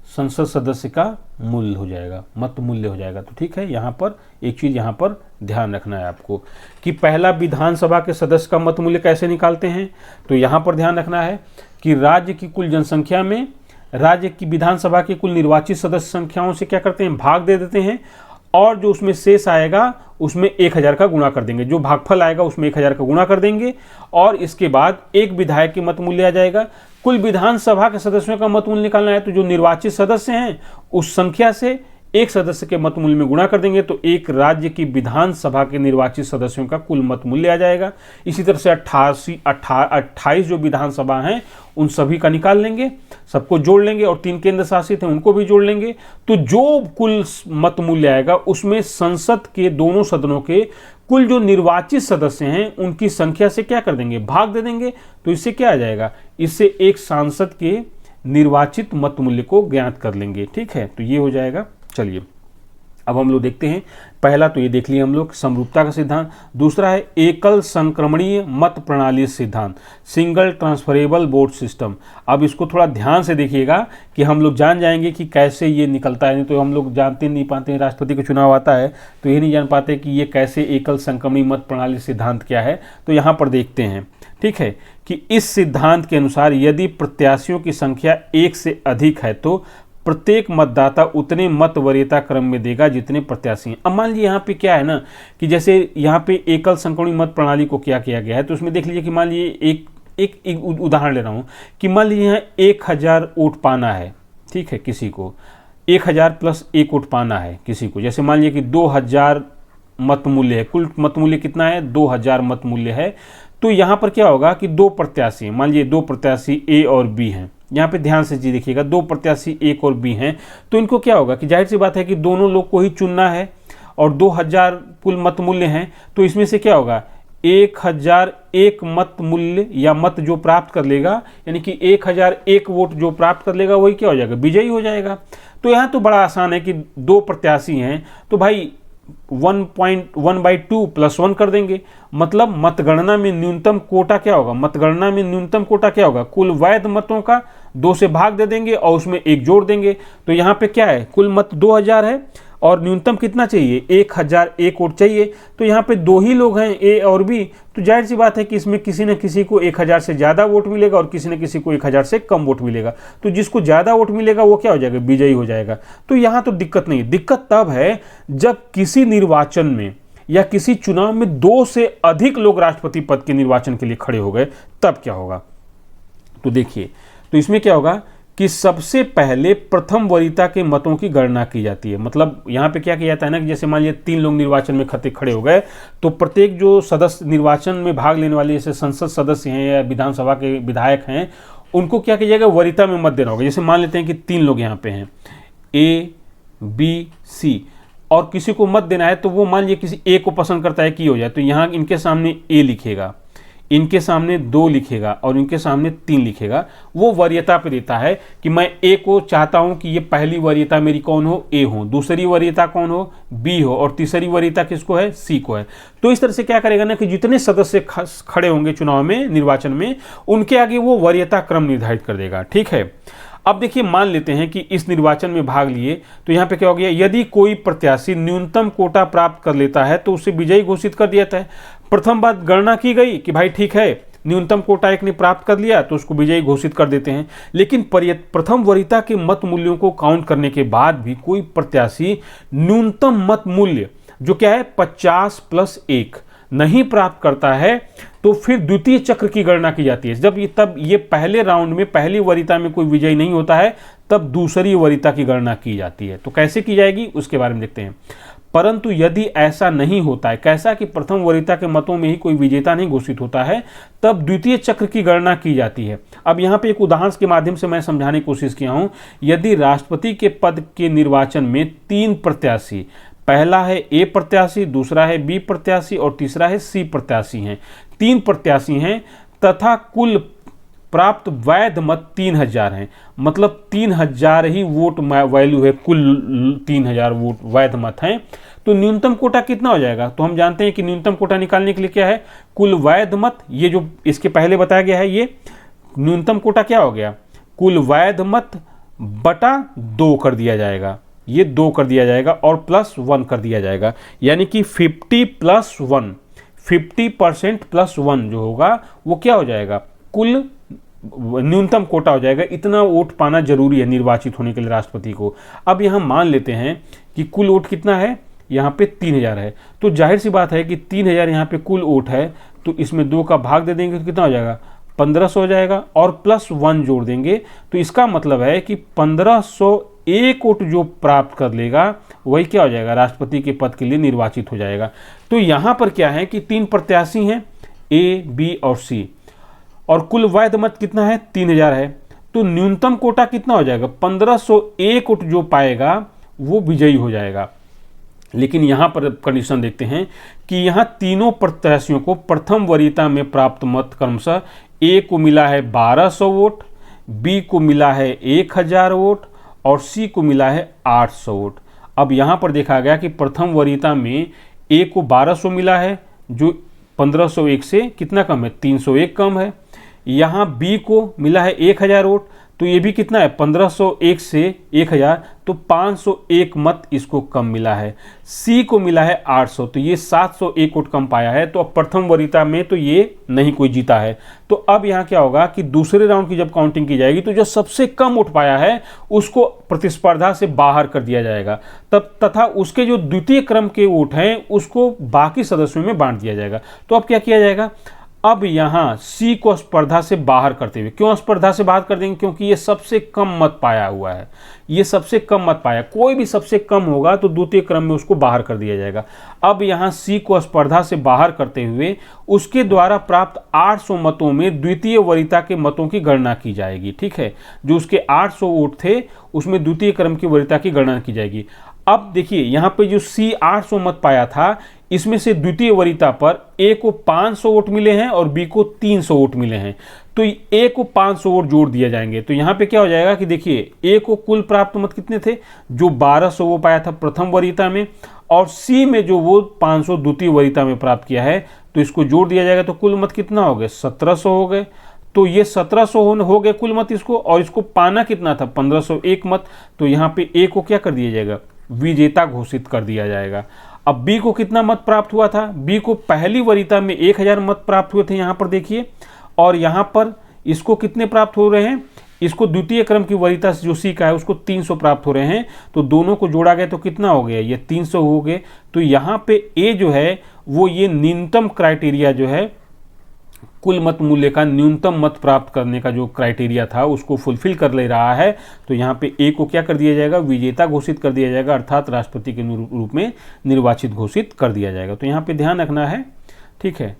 संसद सदस्य का मूल्य हो जाएगा, मत मूल्य हो जाएगा। तो ठीक है, यहाँ पर एक चीज यहाँ पर ध्यान रखना है आपको कि पहला विधानसभा के सदस्य का मत मूल्य कैसे निकालते हैं। तो यहाँ पर ध्यान रखना है कि राज्य की कुल जनसंख्या में राज्य की विधानसभा की कुल निर्वाचित सदस्य संख्याओं से क्या करते हैं, भाग दे देते हैं और जो उसमें शेष आएगा उसमें 1000 का गुणा कर देंगे। जो भागफल आएगा उसमें 1000 का गुणा कर देंगे और इसके बाद एक विधायक की मत मूल्य आ जाएगा। कुल विधानसभा के सदस्यों का मत मूल्य निकालना है तो जो निर्वाचित सदस्य हैं उस संख्या से एक सदस्य के मत मूल्य में गुणा कर देंगे, तो एक राज्य की विधानसभा के निर्वाचित सदस्यों का कुल मत मूल्य आ जाएगा। इसी तरह से 28 जो विधानसभा हैं उन सभी का निकाल लेंगे, सबको जोड़ लेंगे और 3 केंद्र शासित हैं उनको भी जोड़ लेंगे। तो जो कुल मत मूल्य आएगा उसमें संसद के दोनों सदनों के कुल जो निर्वाचित सदस्य हैं उनकी संख्या से क्या कर देंगे, भाग दे देंगे। तो इससे क्या आ जाएगा, इससे एक सांसद के निर्वाचित मत मूल्य को ज्ञात कर लेंगे। ठीक है, तो ये हो जाएगा। चलिए अब हम लोग देखते हैं, पहला तो ये देख लिया हम लोग समरूपता का सिद्धांत, दूसरा है एकल संक्रमणीय मत प्रणाली सिद्धांत, सिंगल ट्रांसफरेबल वोट सिस्टम। अब इसको थोड़ा ध्यान से देखिएगा कि हम लोग जान जाएंगे कि कैसे ये निकलता है। नहीं तो हम लोग जानते नहीं पाते हैं, राष्ट्रपति का चुनाव आता है तो ये नहीं जान पाते कि ये कैसे एकल संक्रमणीय मत प्रणाली सिद्धांत क्या है। तो यहाँ पर देखते हैं, ठीक है, कि इस सिद्धांत के अनुसार यदि प्रत्याशियों की संख्या 1 से अधिक है तो प्रत्येक मतदाता उतने मत वरीयता क्रम में देगा जितने प्रत्याशी हैं। अब मान लीजिए यहाँ पे क्या है ना कि जैसे यहाँ पे एकल संक्रमणीय मत प्रणाली को क्या किया गया है, तो उसमें देख लीजिए कि मान लीजिए एक उदाहरण ले रहा हूँ कि मान लीजिए यहाँ 1000 वोट पाना है, ठीक है, किसी को 1000 प्लस 1 वोट पाना है किसी को, जैसे मान लीजिए कि 2000 मत मूल्य है, कुल मत मूल्य कितना है 2000 मत मूल्य है। तो यहाँ पर क्या होगा कि 2 प्रत्याशी, मान लीजिए 2 प्रत्याशी ए और बी हैं, यहाँ पे ध्यान से जी देखिएगा, 2 प्रत्याशी एक और बी हैं, तो इनको क्या होगा कि जाहिर सी बात है कि दोनों लोग को ही चुनना है और 2000 कुल मत मूल्य हैं, तो इसमें से क्या होगा 1001 मत मूल्य या मत जो प्राप्त कर लेगा, यानी कि 1001 वोट जो प्राप्त कर लेगा वही क्या हो जाएगा, विजयी हो जाएगा। तो यहाँ तो बड़ा आसान है कि 2 प्रत्याशी हैं तो भाई 1.1/2 + 1 कर देंगे, मतलब मतगणना में न्यूनतम कोटा क्या होगा, मतगणना में न्यूनतम कोटा क्या होगा, कुल वैध मतों का 2 से भाग दे देंगे और उसमें 1 जोड़ देंगे। तो यहाँ पे क्या है, कुल मत 2000 है और न्यूनतम कितना चाहिए, 1001 वोट चाहिए। तो यहाँ पे 2 ही लोग हैं ए और बी, तो जाहिर सी बात है कि इसमें किसी न किसी को 1000 से ज़्यादा वोट मिलेगा और किसी न किसी को 1000 से कम वोट मिलेगा। तो जिसको ज़्यादा वोट मिलेगा वो क्या हो जाएगा, विजयी हो जाएगा। तो यहाँ तो दिक्कत नहीं, दिक्कत तब है जब किसी निर्वाचन में या किसी चुनाव में 2 से अधिक लोग राष्ट्रपति पद के निर्वाचन के लिए खड़े हो गए, तब क्या होगा। तो देखिए, तो इसमें क्या होगा कि सबसे पहले प्रथम वरीयता के मतों की गणना की जाती है। मतलब यहाँ पे क्या किया जाता है ना कि जैसे मान लीजिए 3 लोग निर्वाचन में खड़े हो गए, तो प्रत्येक जो सदस्य निर्वाचन में भाग लेने वाले जैसे संसद सदस्य हैं या विधानसभा के विधायक हैं, उनको क्या किया जाएगा, वरीयता में मत देना होगा। जैसे मान लेते हैं कि 3 लोग यहाँ पे हैं, ए बी सी, और किसी को मत देना है तो वो मान लीजिए किसी ए को पसंद करता है कि हो जाए, तो यहाँ इनके सामने ए लिखेगा, इनके सामने 2 लिखेगा और इनके सामने 3 लिखेगा। वो वरीयता पे देता है कि मैं ए को चाहता हूं कि ये पहली वरीयता मेरी कौन हो, ए हो, दूसरी वरीयता कौन हो, बी हो, और तीसरी वरीयता किसको है, सी को है। तो इस तरह से क्या करेगा ना कि जितने सदस्य खड़े होंगे चुनाव में, निर्वाचन में, उनके आगे वो वरीयता क्रम निर्धारित कर देगा। ठीक है, अब देखिए मान लेते हैं कि इस निर्वाचन में भाग लिए, तो यहाँ पे क्या हो गया, यदि कोई प्रत्याशी न्यूनतम कोटा प्राप्त कर लेता है तो उसे विजयी घोषित कर दिया जाता है। प्रथम बात गणना की गई कि भाई ठीक है, न्यूनतम कोटा एक ने प्राप्त कर लिया तो उसको विजयी घोषित कर देते हैं। लेकिन प्रथम वरीयता के मत मूल्यों को काउंट करने के बाद भी कोई प्रत्याशी न्यूनतम मत मूल्य जो क्या है 50 + 1 नहीं प्राप्त करता है, तो फिर द्वितीय चक्र की गणना की जाती है। तब ये पहले राउंड में पहली वरीयता में कोई विजयी नहीं होता है, तब दूसरी वरीयता की गणना की जाती है। तो कैसे की जाएगी उसके बारे में देखते हैं। परंतु यदि ऐसा नहीं होता है, कैसा कि प्रथम वरीयता के मतों में ही कोई विजेता नहीं घोषित होता है, तब द्वितीय चक्र की गणना की जाती है। अब यहाँ पे एक उदाहरण के माध्यम से मैं समझाने की कोशिश किया हूँ। यदि राष्ट्रपति के पद के निर्वाचन में 3 प्रत्याशी, पहला है ए प्रत्याशी, दूसरा है बी प्रत्याशी और तीसरा है सी प्रत्याशी हैं, 3 प्रत्याशी हैं तथा कुल प्राप्त वैध मत 3000 हैं, मतलब 3000 ही वोट वैल्यू है, कुल 3000 वोट वैध मत हैं, तो न्यूनतम कोटा कितना हो जाएगा। तो हम जानते हैं कि न्यूनतम कोटा निकालने के लिए क्या है, कुल वैध मत, ये जो इसके पहले बताया गया है, ये न्यूनतम कोटा क्या हो गया, कुल वैध मत बटा 2 कर दिया जाएगा, ये 2 कर दिया जाएगा और +1 कर दिया जाएगा, यानी कि 50 + 1, 50% + 1 जो होगा वो क्या हो जाएगा, कुल न्यूनतम कोटा हो जाएगा। इतना वोट पाना जरूरी है निर्वाचित होने के लिए राष्ट्रपति को। अब यहाँ मान लेते हैं कि कुल वोट कितना है, यहाँ पे 3000 है, तो जाहिर सी बात है कि 3000 यहाँ पे कुल वोट है, तो इसमें 2 का भाग दे देंगे तो कितना हो जाएगा, 1500 हो जाएगा और +1 जोड़ देंगे, तो इसका मतलब है कि 1501 वोट जो प्राप्त कर लेगा वही क्या हो जाएगा, राष्ट्रपति के पद के लिए निर्वाचित हो जाएगा। तो यहाँ पर क्या है कि 3 प्रत्याशी हैं, ए बी और सी, और कुल वैध मत कितना है, 3000 है, तो न्यूनतम कोटा कितना हो जाएगा, 1501 वोट जो पाएगा वो विजयी हो जाएगा। लेकिन यहाँ पर कंडीशन देखते हैं कि यहाँ तीनों प्रत्याशियों को प्रथम वरीयता में प्राप्त मत क्रमशः ए को मिला है 1200 वोट, बी को मिला है 1000 वोट और सी को मिला है 800 वोट। अब यहाँ पर देखा गया कि प्रथम वरीयता में ए को 1200 मिला है, जो 1501 से कितना कम है, 301 कम है। यहाँ बी को मिला है 1000 वोट, तो ये भी कितना है, 1501 से 1000, तो 501 मत इसको कम मिला है। सी को मिला है 800, तो ये 701 वोट कम पाया है। तो अब प्रथम वरीयता में तो ये नहीं कोई जीता है। तो अब यहाँ क्या होगा कि दूसरे राउंड की जब काउंटिंग की जाएगी तो जो सबसे कम वोट पाया है उसको प्रतिस्पर्धा से बाहर कर दिया जाएगा, तब तथा उसके जो द्वितीय क्रम के वोट हैं उसको बाकी सदस्यों में बांट दिया जाएगा। तो अब क्या किया जाएगा, अब यहां सी को स्पर्धा से बाहर करते हुए, क्यों स्पर्धा से बाहर कर देंगे, क्योंकि ये सबसे कम मत पाया हुआ है, ये सबसे कम मत पाया, कोई भी सबसे कम होगा तो द्वितीय क्रम में उसको बाहर कर दिया जाएगा। अब यहां सी को स्पर्धा से बाहर करते हुए उसके द्वारा प्राप्त 800 मतों में द्वितीय वरीयता के मतों की गणना की जाएगी। ठीक है, जो उसके 800 वोट थे उसमें द्वितीय क्रम की वरीयता की गणना की जाएगी। अब देखिए यहाँ पे जो सी 800 मत पाया था, इसमें से द्वितीय वरीयता पर ए को 500 वोट मिले हैं और बी को 300 वोट मिले हैं, तो ए को 500 वोट जोड़ दिए जाएंगे। तो यहाँ पे क्या हो जाएगा कि देखिए ए को कुल प्राप्त मत कितने थे, जो 1200 वो पाया था प्रथम वरीयता में, और सी में जो वो 500 द्वितीय वरीयता में प्राप्त किया है, तो इसको जोड़ दिया जाएगा तो कुल मत कितना हो गए, 1700 हो गए। तो ये 1700 हो गए कुल मत इसको, और इसको पाना कितना था, 1501 मत। तो यहाँ पे ए को क्या कर दिया जाएगा, विजेता घोषित कर दिया जाएगा। अब बी को कितना मत प्राप्त हुआ था, बी को पहली वरीयता में 1000 मत प्राप्त हुए थे यहाँ पर देखिए, और यहाँ पर इसको कितने प्राप्त हो रहे हैं, इसको द्वितीय क्रम की वरीयता जो सी का है उसको 300 प्राप्त हो रहे हैं। तो दोनों को जोड़ा गया तो कितना हो गया, ये 300 हो गए। तो यहाँ पे ए जो है वो ये न्यूनतम क्राइटेरिया जो है, कुल मत मूल्य का न्यूनतम मत प्राप्त करने का जो क्राइटेरिया था उसको फुलफिल कर ले रहा है। तो यहाँ पे ए को क्या कर दिया जाएगा, विजेता घोषित कर दिया जाएगा, अर्थात राष्ट्रपति के रूप में निर्वाचित घोषित कर दिया जाएगा। तो यहाँ पे ध्यान रखना है। ठीक है,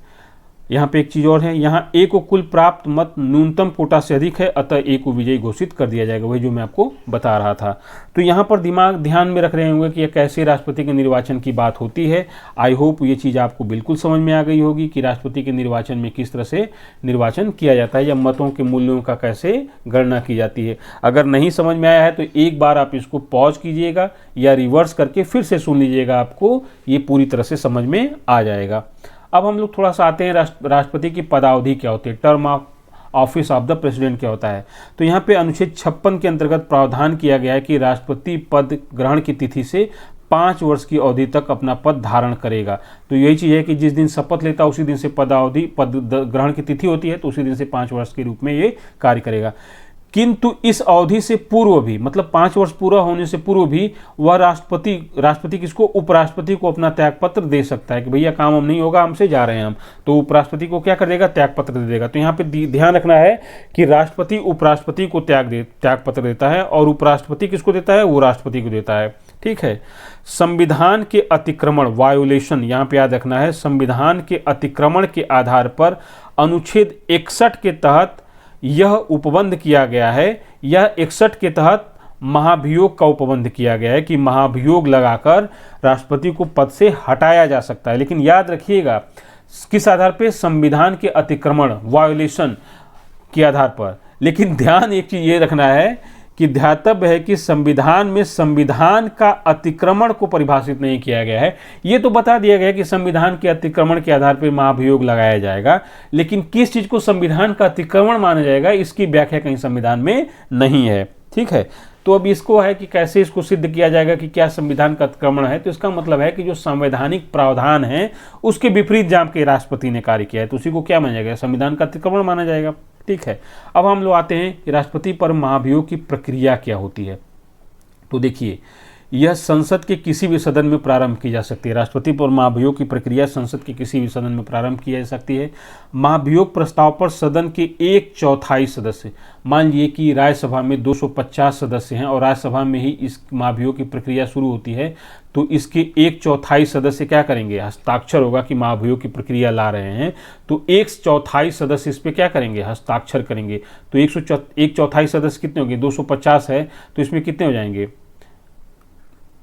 यहाँ पे एक चीज़ और है, यहाँ ए को कुल प्राप्त मत न्यूनतम कोटा से अधिक है, अतः ए को विजयी घोषित कर दिया जाएगा, वही जो मैं आपको बता रहा था। तो यहाँ पर ध्यान में रख रहे होंगे कि यह कैसे राष्ट्रपति के निर्वाचन की बात होती है। आई होप ये चीज़ आपको बिल्कुल समझ में आ गई होगी कि राष्ट्रपति के निर्वाचन में किस तरह से निर्वाचन किया जाता है, या मतों के मूल्यों का कैसे गणना की जाती है। अगर नहीं समझ में आया है तो एक बार आप इसको पॉज कीजिएगा या रिवर्स करके फिर से सुन लीजिएगा, आपको ये पूरी तरह से समझ में आ जाएगा। अब हम लोग थोड़ा सा आते हैं राष्ट्रपति की पदावधि क्या होती है, term of office of the president क्या होता है। तो यहाँ पे अनुच्छेद 56 के अंतर्गत प्रावधान किया गया है कि राष्ट्रपति पद ग्रहण की तिथि से 5 वर्ष की अवधि तक अपना पद धारण करेगा। तो यही चीज़ है कि जिस दिन शपथ लेता है उसी दिन से पद ग्रहण की तिथि होती है, तो उसी दिन से 5 वर्ष के रूप में ये कार्य करेगा। किंतु इस अवधि से पूर्व भी, मतलब 5 वर्ष पूरा होने से पूर्व भी, वह राष्ट्रपति किसको, उपराष्ट्रपति को अपना त्यागपत्र दे सकता है कि भैया काम हम नहीं होगा, हमसे जा रहे हैं हम, तो उपराष्ट्रपति को क्या कर देगा, त्यागपत्र दे देगा। तो यहाँ पे ध्यान रखना है कि राष्ट्रपति उपराष्ट्रपति को त्यागपत्र देता है, और उपराष्ट्रपति किसको देता है, वो राष्ट्रपति को देता है। ठीक है, संविधान के अतिक्रमण, वायोलेशन, यहाँ पे याद रखना है, संविधान के अतिक्रमण के आधार पर अनुच्छेद 61 के तहत यह उपबंध किया गया है, यह 61 के तहत महाभियोग का उपबंध किया गया है कि महाभियोग लगाकर राष्ट्रपति को पद से हटाया जा सकता है। लेकिन याद रखिएगा किस आधार पे, संविधान के अतिक्रमण, वायोलेशन के आधार पर। लेकिन ध्यान एक चीज ये रखना है कि ध्यातव्य है कि संविधान में संविधान का अतिक्रमण को परिभाषित नहीं किया गया है। ये तो बता दिया गया कि संविधान के अतिक्रमण के आधार पर महाभियोग लगाया जाएगा, लेकिन किस चीज को संविधान का अतिक्रमण माना जाएगा इसकी व्याख्या कहीं संविधान में नहीं है। ठीक है, तो अब इसको है कि कैसे इसको सिद्ध किया जाएगा कि क्या संविधान का अतिक्रमण है। तो इसका मतलब है कि जो संवैधानिक प्रावधान है उसके विपरीत जहाँ के राष्ट्रपति ने कार्य किया है तो उसी को क्या माना जाएगा, संविधान का अतिक्रमण माना जाएगा। ठीक है, अब हम लोग आते हैं कि राष्ट्रपति पर महाभियोग की प्रक्रिया क्या होती है। तो देखिए, यह संसद के किसी भी सदन में प्रारंभ की जा सकती है। राष्ट्रपति पर महाभियोग की प्रक्रिया संसद के किसी भी सदन में प्रारंभ की जा सकती है। महाभियोग प्रस्ताव पर सदन के 1/4 सदस्य, मान लीजिए कि राज्यसभा में 250 सदस्य हैं और राज्यसभा में ही इस महाभियोग की प्रक्रिया शुरू होती है, तो इसके 1/4 सदस्य क्या करेंगे, हस्ताक्षर होगा कि महाभियोग की प्रक्रिया ला रहे हैं, तो 1/4 सदस्य इस पर क्या करेंगे, हस्ताक्षर करेंगे। तो 1/4 सदस्य कितने होंगे, 250 है, तो इसमें कितने हो जाएंगे,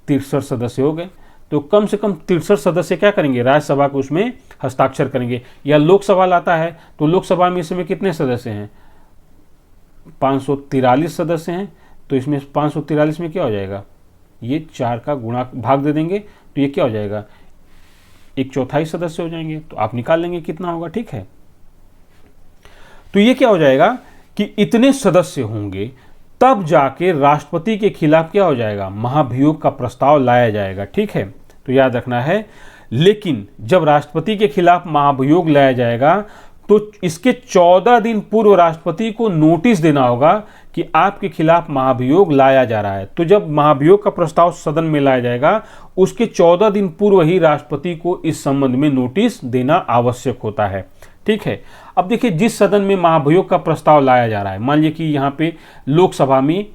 63 सदस्य हो गए। तो कम से कम 63 सदस्य क्या करेंगे, राज्यसभा को उसमें हस्ताक्षर करेंगे। या लोकसभा लाता है तो लोकसभा में इस समय कितने सदस्य हैं, 543 सदस्य हैं, तो इसमें 543 में क्या हो जाएगा, ये 4 का गुणा भाग दे देंगे तो ये क्या हो जाएगा, 1/4 सदस्य हो जाएंगे। तो आप निकाल लेंगे कितना होगा, ठीक है। तो ये क्या हो जाएगा कि इतने सदस्य होंगे तब जाके राष्ट्रपति के खिलाफ क्या हो जाएगा, महाभियोग का प्रस्ताव लाया जाएगा, ठीक है। तो याद रखना है, लेकिन जब राष्ट्रपति के खिलाफ महाभियोग लाया जाएगा तो इसके 14 दिन पूर्व राष्ट्रपति को नोटिस देना होगा कि आपके खिलाफ महाभियोग लाया जा रहा है। तो जब महाभियोग का प्रस्ताव सदन में लाया जाएगा उसके 14 दिन पूर्व ही राष्ट्रपति को इस संबंध में नोटिस देना आवश्यक होता है, ठीक है। अब देखिए, जिस सदन में महाभियोग का प्रस्ताव लाया जा रहा है, मान लीजिए कि यहाँ पे लोकसभा में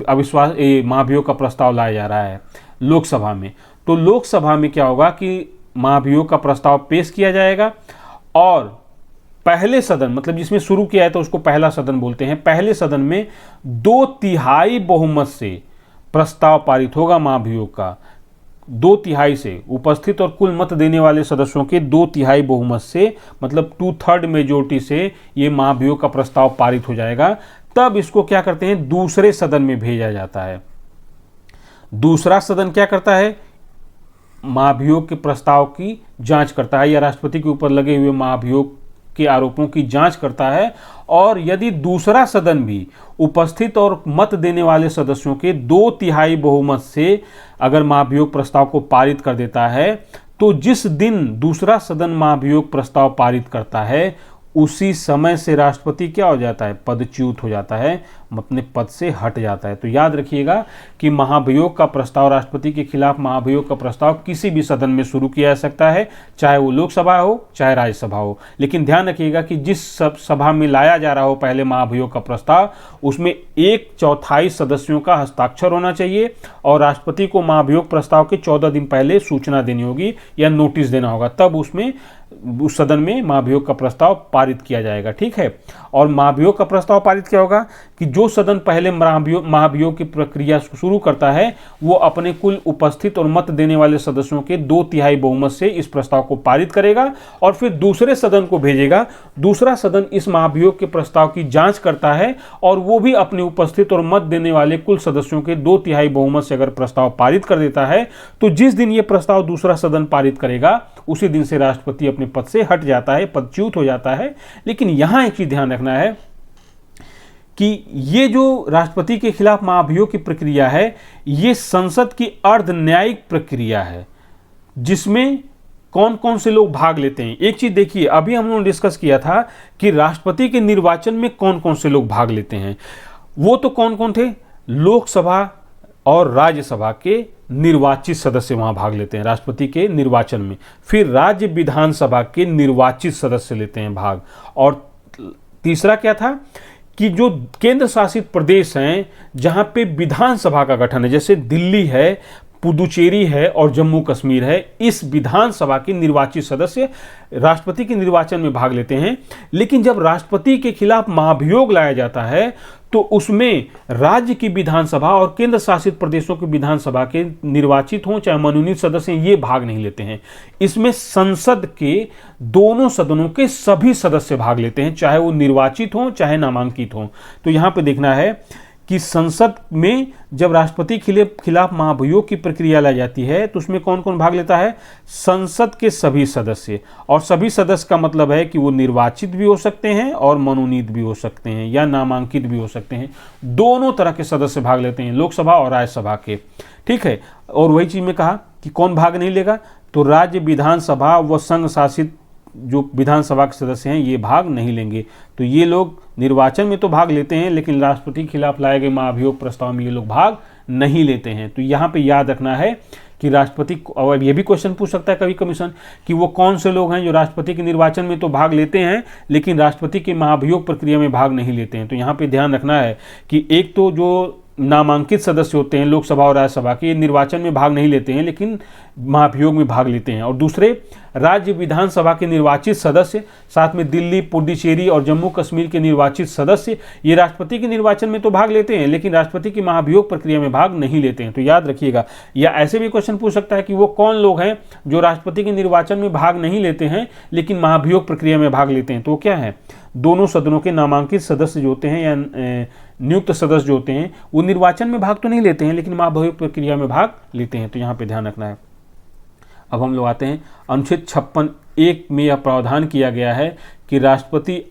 अविश्वास महाभियोग का प्रस्ताव लाया जा रहा है लोकसभा में, तो लोकसभा में क्या होगा कि महाभियोग का प्रस्ताव पेश किया जाएगा और पहले सदन, मतलब जिसमें शुरू किया है तो उसको पहला सदन बोलते हैं, पहले सदन में 2/3 बहुमत से प्रस्ताव पारित होगा महाभियोग का। 2/3 से उपस्थित और कुल मत देने वाले सदस्यों के 2/3 बहुमत से, मतलब 2/3 मेजोरिटी से ये महाभियोग का प्रस्ताव पारित हो जाएगा। तब इसको क्या करते हैं, दूसरे सदन में भेजा जाता है। दूसरा सदन क्या करता है, महाभियोग के प्रस्ताव की जांच करता है या राष्ट्रपति के ऊपर लगे हुए महाभियोग के आरोपों की जांच करता है। और यदि दूसरा सदन भी उपस्थित और मत देने वाले सदस्यों के 2/3 बहुमत से अगर महाभियोग प्रस्ताव को पारित कर देता है, तो जिस दिन दूसरा सदन महाभियोग प्रस्ताव पारित करता है उसी समय से राष्ट्रपति क्या हो जाता है, पदच्युत हो जाता है, अपने पद से हट जाता है। तो याद रखिएगा कि महाभियोग का प्रस्ताव, राष्ट्रपति के खिलाफ महाभियोग का प्रस्ताव किसी भी सदन में शुरू किया जा सकता है, चाहे वो लोकसभा हो चाहे राज्यसभा हो। लेकिन ध्यान रखिएगा कि जिस सभा में लाया जा रहा हो पहले महाभियोग का प्रस्ताव, उसमें 1/4 सदस्यों का हस्ताक्षर होना चाहिए और राष्ट्रपति को महाभियोग प्रस्ताव के 14 दिन पहले सूचना देनी होगी या नोटिस देना होगा, तब उसमें उस सदन में महाभियोग का प्रस्ताव पारित किया जाएगा, ठीक है। और महाभियोग का प्रस्ताव पारित क्या होगा कि जो सदन पहले महाभियोग की प्रक्रिया शुरू करता है वो अपने कुल उपस्थित और मत देने वाले सदस्यों के 2/3 बहुमत से इस प्रस्ताव को पारित करेगा और फिर दूसरे सदन को भेजेगा। दूसरा सदन इस महाभियोग के प्रस्ताव की जांच करता है और वो भी अपने उपस्थित और मत देने वाले कुल सदस्यों के 2/3 बहुमत से अगर प्रस्ताव पारित कर देता है, तो जिस दिन ये प्रस्ताव दूसरा सदन पारित करेगा उसी दिन से राष्ट्रपति अपने पद से हट जाता है, पदच्युत हो जाता है। लेकिन यहां एक चीज ध्यान रखना है कि ये जो राष्ट्रपति के खिलाफ महाभियोग की प्रक्रिया है, ये संसद की अर्ध न्यायिक प्रक्रिया है जिसमें कौन कौन से लोग भाग लेते हैं। एक चीज देखिए, अभी हम लोगों ने डिस्कस किया था कि राष्ट्रपति के निर्वाचन में कौन कौन से लोग भाग लेते हैं। वो तो कौन कौन थे, लोकसभा और राज्यसभा के निर्वाचित सदस्य वहां भाग लेते हैं राष्ट्रपति के निर्वाचन में। फिर राज्य विधानसभा के निर्वाचित सदस्य लेते हैं भाग। और तीसरा क्या था कि जो केंद्र शासित प्रदेश हैं जहां पे विधानसभा का गठन है, जैसे दिल्ली है, पुदुचेरी है और जम्मू कश्मीर है, इस विधानसभा के निर्वाचित सदस्य राष्ट्रपति के निर्वाचन में भाग लेते हैं। लेकिन जब राष्ट्रपति के खिलाफ महाभियोग लाया जाता है तो उसमें राज्य की विधानसभा और केंद्र शासित प्रदेशों की विधानसभा के निर्वाचित हों चाहे मनोनीत सदस्य, ये भाग नहीं लेते हैं। इसमें संसद के दोनों सदनों के सभी सदस्य भाग लेते हैं, चाहे वो निर्वाचित हों चाहे नामांकित हों। तो यहां पे देखना है कि संसद में जब राष्ट्रपति के खिलाफ महाभियोग की प्रक्रिया लाई जाती है तो उसमें कौन कौन भाग लेता है, संसद के सभी सदस्य। और सभी सदस्य का मतलब है कि वो निर्वाचित भी हो सकते हैं और मनोनीत भी हो सकते हैं या नामांकित भी हो सकते हैं। दोनों तरह के सदस्य भाग लेते हैं, लोकसभा और राज्यसभा के, ठीक है। और वही चीज में कहा कि कौन भाग नहीं लेगा, तो राज्य विधानसभा व संघ शासित जो विधानसभा के सदस्य हैं ये भाग नहीं लेंगे। तो ये लोग निर्वाचन में तो भाग लेते हैं लेकिन राष्ट्रपति के खिलाफ लाए गए महाभियोग प्रस्ताव में ये लोग भाग नहीं लेते हैं। तो यहाँ पे याद रखना है कि राष्ट्रपति, और ये भी क्वेश्चन पूछ सकता है कभी कमीशन कि वो कौन से लोग हैं जो राष्ट्रपति के निर्वाचन में तो भाग लेते हैं लेकिन राष्ट्रपति के महाभियोग प्रक्रिया में भाग नहीं लेते हैं। तो यहाँ पे ध्यान रखना है कि एक तो जो नामांकित सदस्य होते हैं लोकसभा और राज्यसभा के, निर्वाचन में भाग नहीं लेते हैं लेकिन महाभियोग में भाग लेते हैं। और दूसरे राज्य विधानसभा के निर्वाचित सदस्य, साथ में दिल्ली, पुडुचेरी और जम्मू कश्मीर के निर्वाचित सदस्य, ये राष्ट्रपति के निर्वाचन में तो भाग लेते हैं लेकिन राष्ट्रपति की महाभियोग प्रक्रिया में भाग नहीं लेते हैं। तो याद रखिएगा। या ऐसे भी क्वेश्चन पूछ सकता है कि वो कौन लोग हैं जो राष्ट्रपति के निर्वाचन में भाग नहीं लेते हैं लेकिन महाभियोग प्रक्रिया में भाग लेते हैं। तो क्या है, दोनों सदनों के नामांकित सदस्य जो होते हैं या नियुक्त सदस्य जो होते हैं वो निर्वाचन में भाग तो नहीं लेते हैं, लेकिन महाभियोग प्रक्रिया में भाग लेते हैं। तो यहाँ पे ध्यान रखना है। अब हम लोग आते हैं अनुच्छेद 56(1) में यह प्रावधान किया गया है कि राष्ट्रपति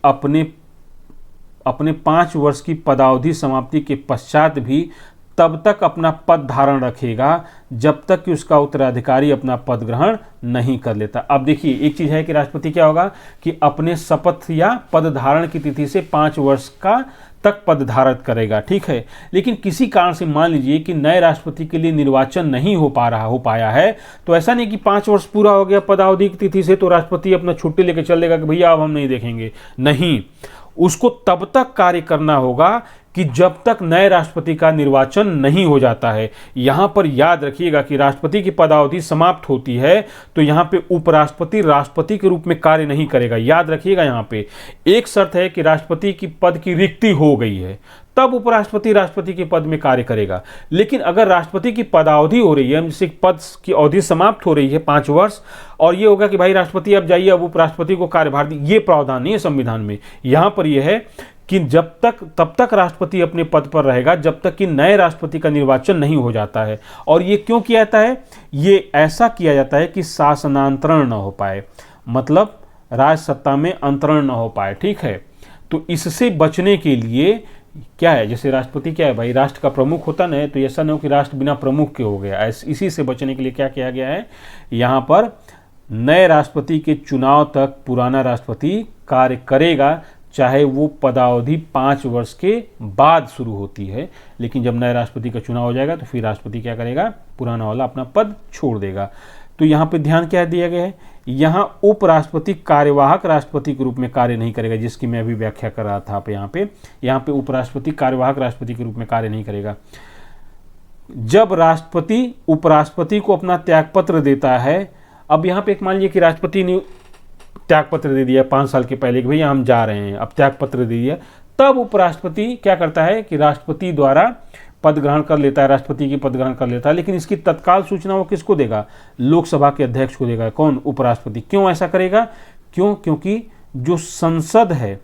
अपने 5 वर्ष की पदावधि समाप्ति के पश्चात भी तब तक अपना पद धारण रखेगा जब तक कि उसका उत्तराधिकारी अपना पद ग्रहण नहीं कर लेता। अब देखिए, एक चीज़ है कि राष्ट्रपति क्या होगा कि अपने शपथ या पद धारण की तिथि से 5 वर्ष का तक पद धारण करेगा, ठीक है। लेकिन किसी कारण से मान लीजिए कि नए राष्ट्रपति के लिए निर्वाचन नहीं हो पाया है, तो ऐसा नहीं कि 5 वर्ष पूरा हो गया पदावधि की तिथि से तो राष्ट्रपति अपना छुट्टी लेकर चल देगा कि भैया अब हम नहीं देखेंगे। नहीं, उसको तब तक कार्य करना होगा कि जब तक नए राष्ट्रपति का निर्वाचन नहीं हो जाता है। यहां पर याद रखिएगा कि राष्ट्रपति की पदावधि समाप्त होती है तो यहां पे उपराष्ट्रपति राष्ट्रपति के रूप में कार्य नहीं करेगा। याद रखिएगा, यहां पे एक शर्त है कि राष्ट्रपति की पद की रिक्ति हो गई है, तब उपराष्ट्रपति राष्ट्रपति के पद में कार्य करेगा। लेकिन अगर राष्ट्रपति की पदावधि हो रही है, जैसे पद की अवधि समाप्त हो रही है 5 वर्ष, और ये होगा कि भाई राष्ट्रपति अब जाइए, अब उपराष्ट्रपति को कार्यभार दी, ये प्रावधान नहीं है संविधान में। यहां पर यह है कि तब तक राष्ट्रपति अपने पद पर रहेगा जब तक कि नए राष्ट्रपति का निर्वाचन नहीं हो जाता है। और ये क्यों किया जाता है? ये ऐसा किया जाता है कि शासनांतरण न हो पाए, मतलब राज सत्ता में अंतरण न हो पाए, ठीक है। तो इससे बचने के लिए क्या है, जैसे राष्ट्रपति क्या है भाई, राष्ट्र का प्रमुख होता ना, तो ऐसा नहीं हो कि राष्ट्र बिना प्रमुख के हो गया। इसी से बचने के लिए क्या किया गया है, यहाँ पर नए राष्ट्रपति के चुनाव तक पुराना राष्ट्रपति कार्य करेगा, चाहे वो पदावधि 5 वर्ष के बाद शुरू होती है। लेकिन जब नए राष्ट्रपति का चुनाव हो जाएगा तो फिर राष्ट्रपति क्या करेगा, पुराना वाला अपना पद छोड़ देगा। तो यहाँ पे ध्यान क्या दिया गया है, यहाँ उपराष्ट्रपति कार्यवाहक राष्ट्रपति के रूप में कार्य नहीं करेगा, जिसकी मैं अभी व्याख्या कर रहा था। यहाँ पे उपराष्ट्रपति कार्यवाहक राष्ट्रपति के रूप में कार्य नहीं करेगा। जब राष्ट्रपति उपराष्ट्रपति को अपना त्यागपत्र देता है, अब यहाँ पे एक मान लीजिए कि राष्ट्रपति ने त्यागपत्र दे दिया 5 साल के पहले कि भैया हम जा रहे हैं, अब त्यागपत्र दे दिया, तब उपराष्ट्रपति क्या करता है कि राष्ट्रपति द्वारा पद ग्रहण कर लेता है, राष्ट्रपति की पद ग्रहण कर लेता है। लेकिन इसकी तत्काल सूचना वो किसको देगा, लोकसभा के अध्यक्ष को देगा। कौन, उपराष्ट्रपति। क्यों ऐसा करेगा, क्योंकि जो संसद है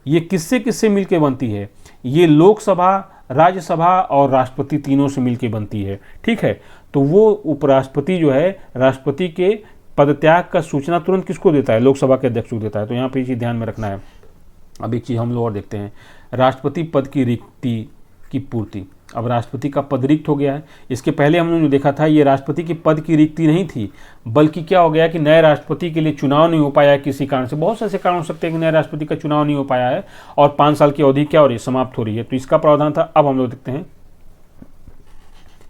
ये किससे किससे मिलकर बनती है, ये लोकसभा, राज्यसभा और राष्ट्रपति तीनों से मिलकर बनती है, ठीक है। तो वो उपराष्ट्रपति जो है राष्ट्रपति के पदत्याग का सूचना तुरंत किसको देता है, लोकसभा के अध्यक्ष को देता है। तो यहाँ पे चीज़ ध्यान में रखना है। अब एक चीज़ हम लोग और देखते हैं, राष्ट्रपति पद की रिक्ति की पूर्ति। अब राष्ट्रपति का पद रिक्त हो गया है। इसके पहले हमने जो देखा था, ये राष्ट्रपति की पद की रिक्ति नहीं थी, बल्कि क्या हो गया कि नए राष्ट्रपति के लिए चुनाव नहीं हो पाया है किसी कारण से। बहुत से ऐसे कारण हो सकते हैं कि नए राष्ट्रपति का चुनाव नहीं हो पाया है और 5 साल की अवधि क्या हो रही है, समाप्त हो रही है। तो इसका प्रावधान था। अब हम लोग देखते हैं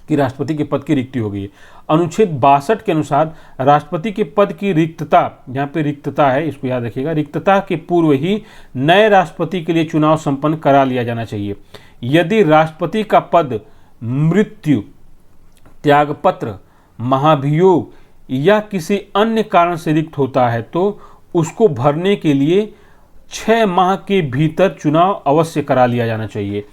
कि राष्ट्रपति के पद की रिक्ति हो गई है। अनुच्छेद 62 के अनुसार राष्ट्रपति के पद की रिक्तता, यहाँ पे रिक्तता है, इसको याद रखिएगा, रिक्तता के पूर्व ही नए राष्ट्रपति के लिए चुनाव संपन्न करा लिया जाना चाहिए। यदि राष्ट्रपति का पद मृत्यु, त्यागपत्र, महाभियोग या किसी अन्य कारण से रिक्त होता है तो उसको भरने के लिए 6 माह के भीतर चुनाव अवश्य करा लिया जाना चाहिए।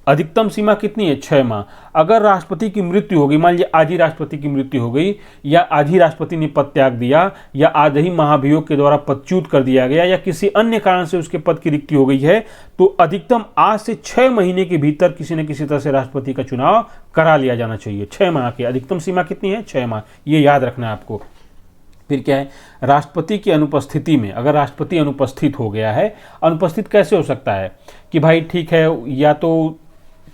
अधिकतम सीमा कितनी है, 6 माह। अगर राष्ट्रपति की मृत्यु हो गई, मान लीजिए आज ही राष्ट्रपति की मृत्यु हो गई, या आज ही राष्ट्रपति ने पद त्याग दिया, या आज ही महाभियोग के द्वारा पदच्युत कर दिया गया, या किसी अन्य कारण से उसके पद की रिक्ति हो गई है, तो अधिकतम आज से 6 महीने के भीतर किसी न किसी तरह से राष्ट्रपति का चुनाव करा लिया जाना चाहिए। 6 माह की अधिकतम सीमा कितनी है, 6 माह, ये याद रखना है आपको। फिर क्या है, राष्ट्रपति की अनुपस्थिति में, अगर राष्ट्रपति अनुपस्थित हो गया है, अनुपस्थित कैसे हो सकता है कि भाई ठीक है, या तो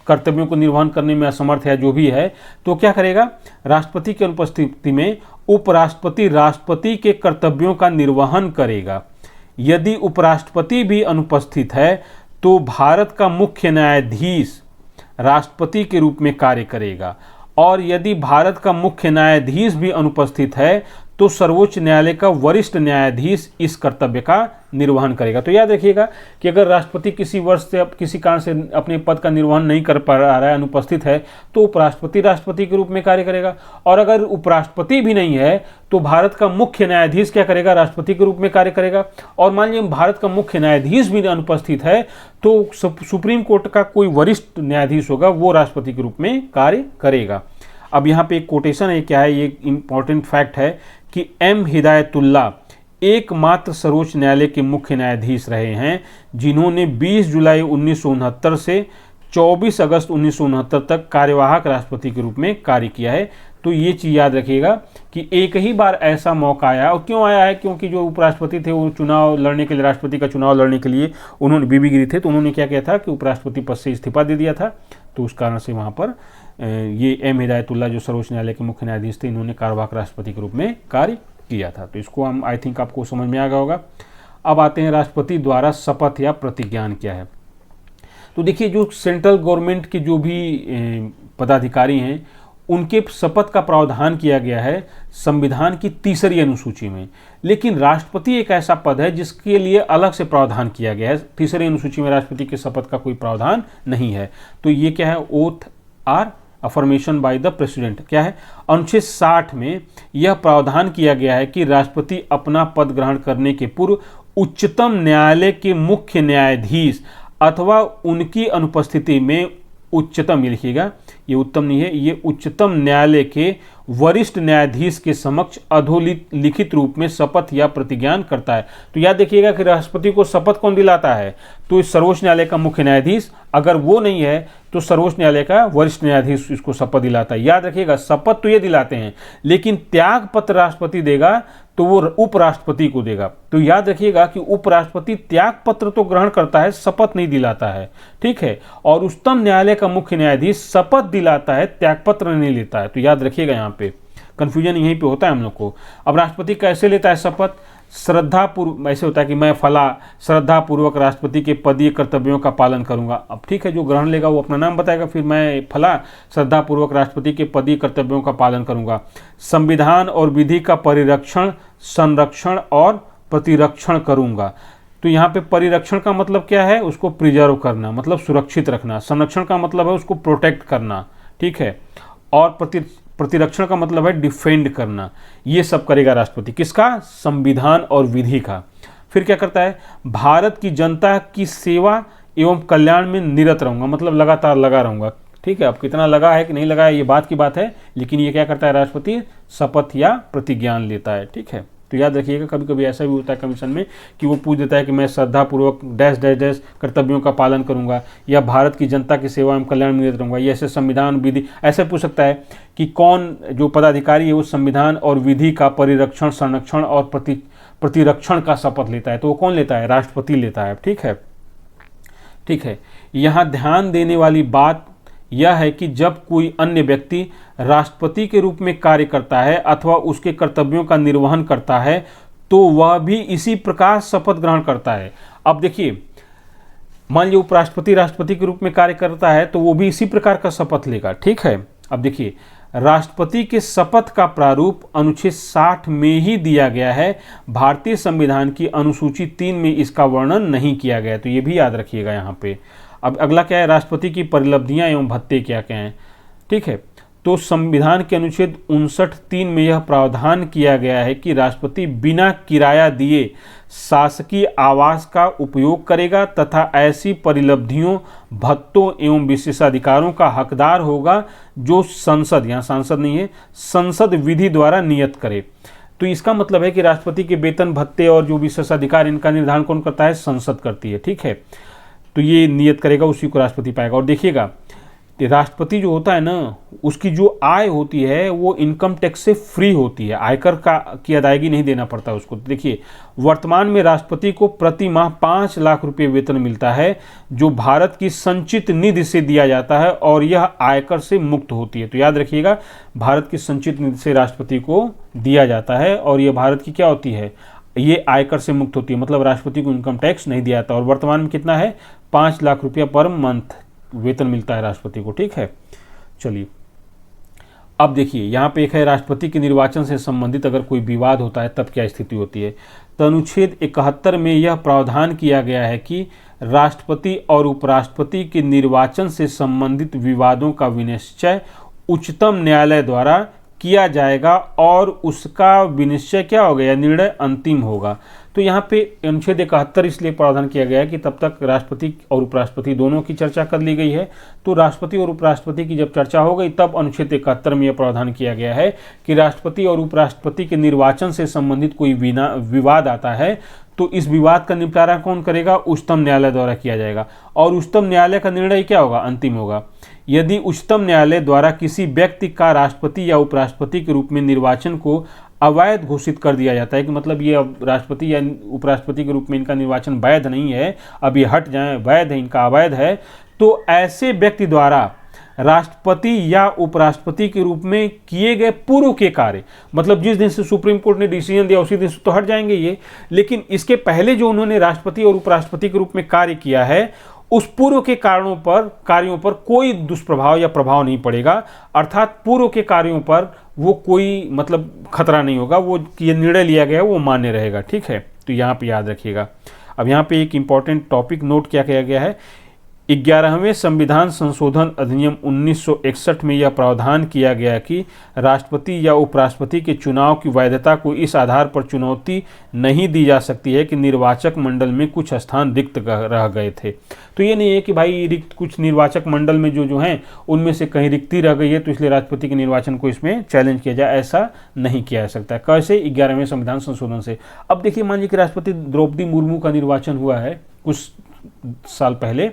कर्तव्यों को निर्वहन करने में असमर्थ है, जो भी है, तो क्या करेगा, राष्ट्रपति की अनुपस्थिति में उपराष्ट्रपति राष्ट्रपति के कर्तव्यों का निर्वहन करेगा। यदि उपराष्ट्रपति भी अनुपस्थित है तो भारत का मुख्य न्यायाधीश राष्ट्रपति के रूप में कार्य करेगा, और यदि भारत का मुख्य न्यायाधीश भी अनुपस्थित है तो सर्वोच्च न्यायालय का वरिष्ठ न्यायाधीश इस कर्तव्य का निर्वहन करेगा। तो याद रखिएगा कि अगर राष्ट्रपति किसी वर्ष से किसी कारण से अपने पद का निर्वहन नहीं कर पा रहा है, अनुपस्थित है, तो उपराष्ट्रपति राष्ट्रपति के रूप में कार्य करेगा। और अगर उपराष्ट्रपति भी नहीं है तो भारत का मुख्य न्यायाधीश क्या करेगा, राष्ट्रपति के रूप में कार्य करेगा। और मान लीजिए भारत का मुख्य न्यायाधीश भी अनुपस्थित है तो सुप्रीम कोर्ट का कोई वरिष्ठ न्यायाधीश होगा, वो राष्ट्रपति के रूप में कार्य करेगा। अब यहाँ पे एक कोटेशन है, क्या है ये, इंपॉर्टेंट फैक्ट है कि एम हिदायतुल्लाह एकमात्र सर्वोच्च न्यायालय के मुख्य न्यायाधीश रहे हैं जिन्होंने 20 जुलाई 1969 से 24 अगस्त 1969 तक कार्यवाहक राष्ट्रपति के रूप में कार्य किया है। तो ये चीज़ याद रखिएगा कि एक ही बार ऐसा मौका आया, और क्यों आया है, क्योंकि जो उपराष्ट्रपति थे वो चुनाव लड़ने के लिए, राष्ट्रपति का चुनाव लड़ने के लिए उन्होंने बीबी गिरी थे, तो उन्होंने क्या किया था कि उपराष्ट्रपति पद से इस्तीफा दे दिया था। तो उस कारण से वहाँ पर ये एम हिदायतुल्ला जो सर्वोच्च न्यायालय के मुख्य न्यायाधीश थे, इन्होंने कार्यवाहक राष्ट्रपति के रूप में कार्य किया था। तो इसको हम आई थिंक आपको समझ में आ गया होगा। अब आते हैं राष्ट्रपति द्वारा शपथ या प्रतिज्ञान क्या है। तो देखिए, जो सेंट्रल गवर्नमेंट के जो भी पदाधिकारी हैं उनके शपथ का प्रावधान किया गया है संविधान की 3री अनुसूची में, लेकिन राष्ट्रपति एक ऐसा पद है जिसके लिए अलग से प्रावधान किया गया है। 3री अनुसूची में राष्ट्रपति के शपथ का कोई प्रावधान नहीं है। तो ये क्या है, oath or affirmation by the president क्या है। अनुच्छेद 60 में यह प्रावधान किया गया है कि राष्ट्रपति अपना पद ग्रहण करने के पूर्व उच्चतम न्यायालय के मुख्य न्यायाधीश अथवा उनकी अनुपस्थिति में उच्चतम, ये लिखिएगा, ये उत्तम नहीं है, ये उच्चतम न्यायालय के वरिष्ठ न्यायाधीश के समक्ष अधोलिखित रूप में शपथ या प्रतिज्ञान करता है। तो याद देखिएगा कि राष्ट्रपति को शपथ कौन दिलाता है, तो इस सर्वोच्च न्यायालय का मुख्य न्यायाधीश, अगर वो नहीं है तो सर्वोच्च न्यायालय का वरिष्ठ न्यायाधीश इसको शपथ दिलाता है। याद रखिएगा, शपथ तो ये दिलाते हैं, लेकिन त्याग पत्र राष्ट्रपति देगा तो वो उपराष्ट्रपति को देगा। तो याद रखिएगा कि उपराष्ट्रपति त्याग पत्र तो ग्रहण करता है, शपथ नहीं दिलाता है, ठीक है। और उच्चतम न्यायालय का मुख्य न्यायाधीश शपथ दिलाता है, त्याग पत्र नहीं लेता है। तो याद रखिएगा, यहाँ पे कंफ्यूजन यहीं पे होता है हम लोग को। अब राष्ट्रपति कैसे लेता है शपथ, श्रद्धापूर्वक, ऐसे होता है कि मैं फला श्रद्धापूर्वक राष्ट्रपति के पदीय कर्तव्यों का पालन करूंगा। अब ठीक है, जो ग्रहण लेगा वो अपना नाम बताएगा, फिर मैं फला श्रद्धापूर्वक राष्ट्रपति के पदीय कर्तव्यों का पालन करूंगा। संविधान और विधि का परिरक्षण, संरक्षण और प्रतिरक्षण करूंगा। तो यहाँ पे परिरक्षण का मतलब क्या है, उसको प्रिजर्व करना, मतलब सुरक्षित रखना। संरक्षण का मतलब है उसको प्रोटेक्ट करना, ठीक है। और प्रतिरक्षण का मतलब है डिफेंड करना। ये सब करेगा राष्ट्रपति, किसका, संविधान और विधि का। फिर क्या करता है, भारत की जनता की सेवा एवं कल्याण में निरत रहूंगा, मतलब लगातार लगा रहूंगा, ठीक है। अब कितना लगा है कि नहीं लगा है ये बात की बात है, लेकिन ये क्या करता है, राष्ट्रपति शपथ या प्रतिज्ञान लेता है, ठीक है। तो याद रखिएगा, कभी कभी ऐसा भी होता है कमीशन में कि वो पूछ देता है कि मैं श्रद्धापूर्वक डैश डैश डैश कर्तव्यों का पालन करूंगा, या भारत की जनता की सेवा एवं कल्याण में निरत रहूंगा। ये ऐसे संविधान विधि ऐसे पूछ सकता है कि कौन जो पदाधिकारी है वो संविधान और विधि का परिरक्षण, संरक्षण और प्रतिरक्षण का शपथ लेता है। तो वो कौन लेता है, राष्ट्रपति लेता है, ठीक है, ठीक है। यहाँ ध्यान देने वाली बात यह है कि जब कोई अन्य व्यक्ति राष्ट्रपति के रूप में कार्य करता है अथवा उसके कर्तव्यों का निर्वहन करता है तो वह भी इसी प्रकार शपथ ग्रहण करता है। अब देखिए, मान लीजिए उपराष्ट्रपति राष्ट्रपति के रूप में कार्य करता है तो वो भी इसी प्रकार का शपथ लेगा, ठीक है। अब देखिए, राष्ट्रपति के शपथ का प्रारूप अनुच्छेद 60 में ही दिया गया है, भारतीय संविधान की अनुसूची 3 में इसका वर्णन नहीं किया गया। तो ये भी याद रखिएगा यहाँ पे। अब अगला क्या है, राष्ट्रपति की परिलब्धियां एवं भत्ते क्या क्या हैं, ठीक है। तो संविधान के अनुच्छेद 59(3) में यह प्रावधान किया गया है कि राष्ट्रपति बिना किराया दिए शासकीय आवास का उपयोग करेगा तथा ऐसी परिलब्धियों, भत्तों एवं विशेषाधिकारों का हकदार होगा जो संसद, यहाँ सांसद नहीं है, संसद विधि द्वारा नियत करे। तो इसका मतलब है कि राष्ट्रपति के वेतन, भत्ते और जो विशेषाधिकार, इनका निर्धारण कौन करता है, संसद करती है, ठीक है। तो ये नियत करेगा, उसी को राष्ट्रपति पाएगा। और देखिएगा, राष्ट्रपति जो होता है ना, उसकी जो आय होती है वो इनकम टैक्स से फ्री होती है, आयकर की अदायगी नहीं देना पड़ता उसको। देखिए, वर्तमान में राष्ट्रपति को प्रति माह 5 लाख रुपये वेतन मिलता है जो भारत की संचित निधि से दिया जाता है और यह आयकर से मुक्त होती है। तो याद रखिएगा, भारत की संचित निधि से राष्ट्रपति को दिया जाता है और यह भारत की क्या होती है, ये आयकर से मुक्त होती है, मतलब राष्ट्रपति को इनकम टैक्स नहीं दिया जाता। और वर्तमान में कितना है, 5 लाख रुपया पर मंथ वेतन मिलता है राष्ट्रपति को, ठीक है। चलिए, अब देखिए यहाँ पे एक है राष्ट्रपति के निर्वाचन से संबंधित अगर कोई विवाद होता है तब क्या स्थिति होती है। तो अनुच्छेद 71 में यह प्रावधान किया गया है कि राष्ट्रपति और उपराष्ट्रपति के निर्वाचन से संबंधित विवादों का विनिश्चय उच्चतम न्यायालय द्वारा किया जाएगा और उसका विनिश्चय क्या होगा या निर्णय अंतिम होगा। तो यहाँ पे अनुच्छेद 71 इसलिए प्रावधान किया गया है कि तब तक राष्ट्रपति और उपराष्ट्रपति दोनों की चर्चा कर ली गई है। तो राष्ट्रपति और उपराष्ट्रपति की जब चर्चा हो गई तब अनुच्छेद 71 में यह प्रावधान किया गया है कि राष्ट्रपति और उपराष्ट्रपति के निर्वाचन से संबंधित कोई विवाद आता है तो इस विवाद का निपटारा कौन करेगा, उच्चतम न्यायालय द्वारा किया जाएगा और उच्चतम न्यायालय का निर्णय क्या होगा, अंतिम होगा। यदि उच्चतम न्यायालय द्वारा किसी व्यक्ति का राष्ट्रपति या उपराष्ट्रपति के रूप में निर्वाचन को अवैध घोषित कर दिया जाता है कि मतलब ये अब राष्ट्रपति या उपराष्ट्रपति के रूप में इनका निर्वाचन वैध नहीं है, अब ये हट जाएं, वैध है इनका अवैध है, तो ऐसे व्यक्ति द्वारा राष्ट्रपति या उपराष्ट्रपति के रूप में किए गए पूर्व के कार्य, मतलब जिस दिन से सुप्रीम कोर्ट ने डिसीजन दिया उसी दिन से तो हट जाएंगे ये, लेकिन इसके पहले जो उन्होंने राष्ट्रपति और उपराष्ट्रपति के रूप में कार्य किया है उस पूर्व के कार्यों पर कोई दुष्प्रभाव या प्रभाव नहीं पड़ेगा, अर्थात पूर्व के कार्यों पर वो कोई मतलब खतरा नहीं होगा, वो ये निर्णय लिया गया है वो मान्य रहेगा। ठीक है, तो यहाँ पे याद रखिएगा। अब यहाँ पे एक इंपॉर्टेंट टॉपिक नोट क्या किया गया है, 11वें संविधान संशोधन अधिनियम 1961 में यह प्रावधान किया गया कि राष्ट्रपति या उपराष्ट्रपति के चुनाव की वैधता को इस आधार पर चुनौती नहीं दी जा सकती है कि निर्वाचक मंडल में कुछ स्थान रिक्त रह गए थे। तो ये नहीं है कि भाई रिक्त कुछ निर्वाचक मंडल में जो हैं उनमें से कहीं रिक्ति रह गई है तो इसलिए राष्ट्रपति के निर्वाचन को इसमें चैलेंज किया जाए, ऐसा नहीं किया जा सकता। कैसे, 11वें संविधान संशोधन से। अब देखिए, मान लीजिए कि राष्ट्रपति द्रौपदी मुर्मू का निर्वाचन हुआ है कुछ साल पहले,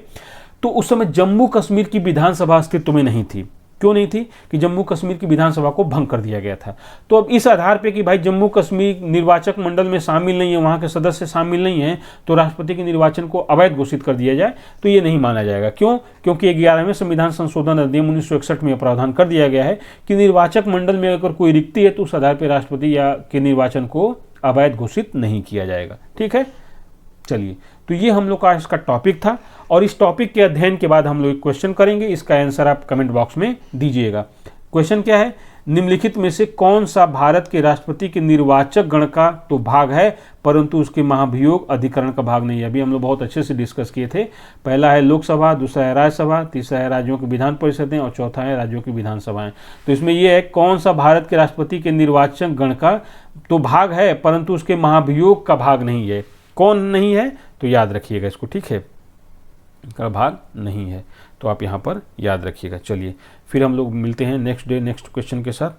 तो उस समय जम्मू कश्मीर की विधानसभा अस्तित्व में नहीं थी। क्यों नहीं थी? कि जम्मू कश्मीर की विधानसभा को भंग कर दिया गया था। तो अब इस आधार पे कि भाई जम्मू कश्मीर निर्वाचक मंडल में शामिल नहीं है, वहां के सदस्य शामिल नहीं हैं, तो राष्ट्रपति के निर्वाचन को अवैध घोषित कर दिया जाए, तो ये नहीं माना जाएगा। क्यों? क्योंकि 11वें संविधान संशोधन अधिनियम 1961 में प्रावधान कर दिया गया है कि निर्वाचक मंडल में अगर कोई रिक्ति है तो उस आधार पर राष्ट्रपति या के निर्वाचन को अवैध घोषित नहीं किया जाएगा। ठीक है, चलिए, तो ये हम लोग का इसका टॉपिक था और इस टॉपिक के अध्ययन के बाद हम लोग एक क्वेश्चन करेंगे, इसका आंसर आप कमेंट बॉक्स में दीजिएगा। क्वेश्चन क्या है, निम्नलिखित में से कौन सा भारत के राष्ट्रपति के निर्वाचक गण का तो भाग है परंतु उसके महाभियोग अधिकरण का भाग नहीं है। अभी हम लोग बहुत अच्छे से डिस्कस किए थे। पहला है लोकसभा, दूसरा है राज्यसभा, तीसरा है राज्यों की विधान परिषदें और चौथा है राज्यों की विधानसभाएं। तो इसमें यह है कौन सा भारत के राष्ट्रपति के निर्वाचक गण का तो भाग है परंतु उसके महाभियोग का भाग नहीं है। कौन नहीं है? तो याद रखिएगा इसको। ठीक है, का भाग नहीं है, तो आप यहाँ पर याद रखिएगा। चलिए, फिर हम लोग मिलते हैं नेक्स्ट क्वेश्चन के साथ।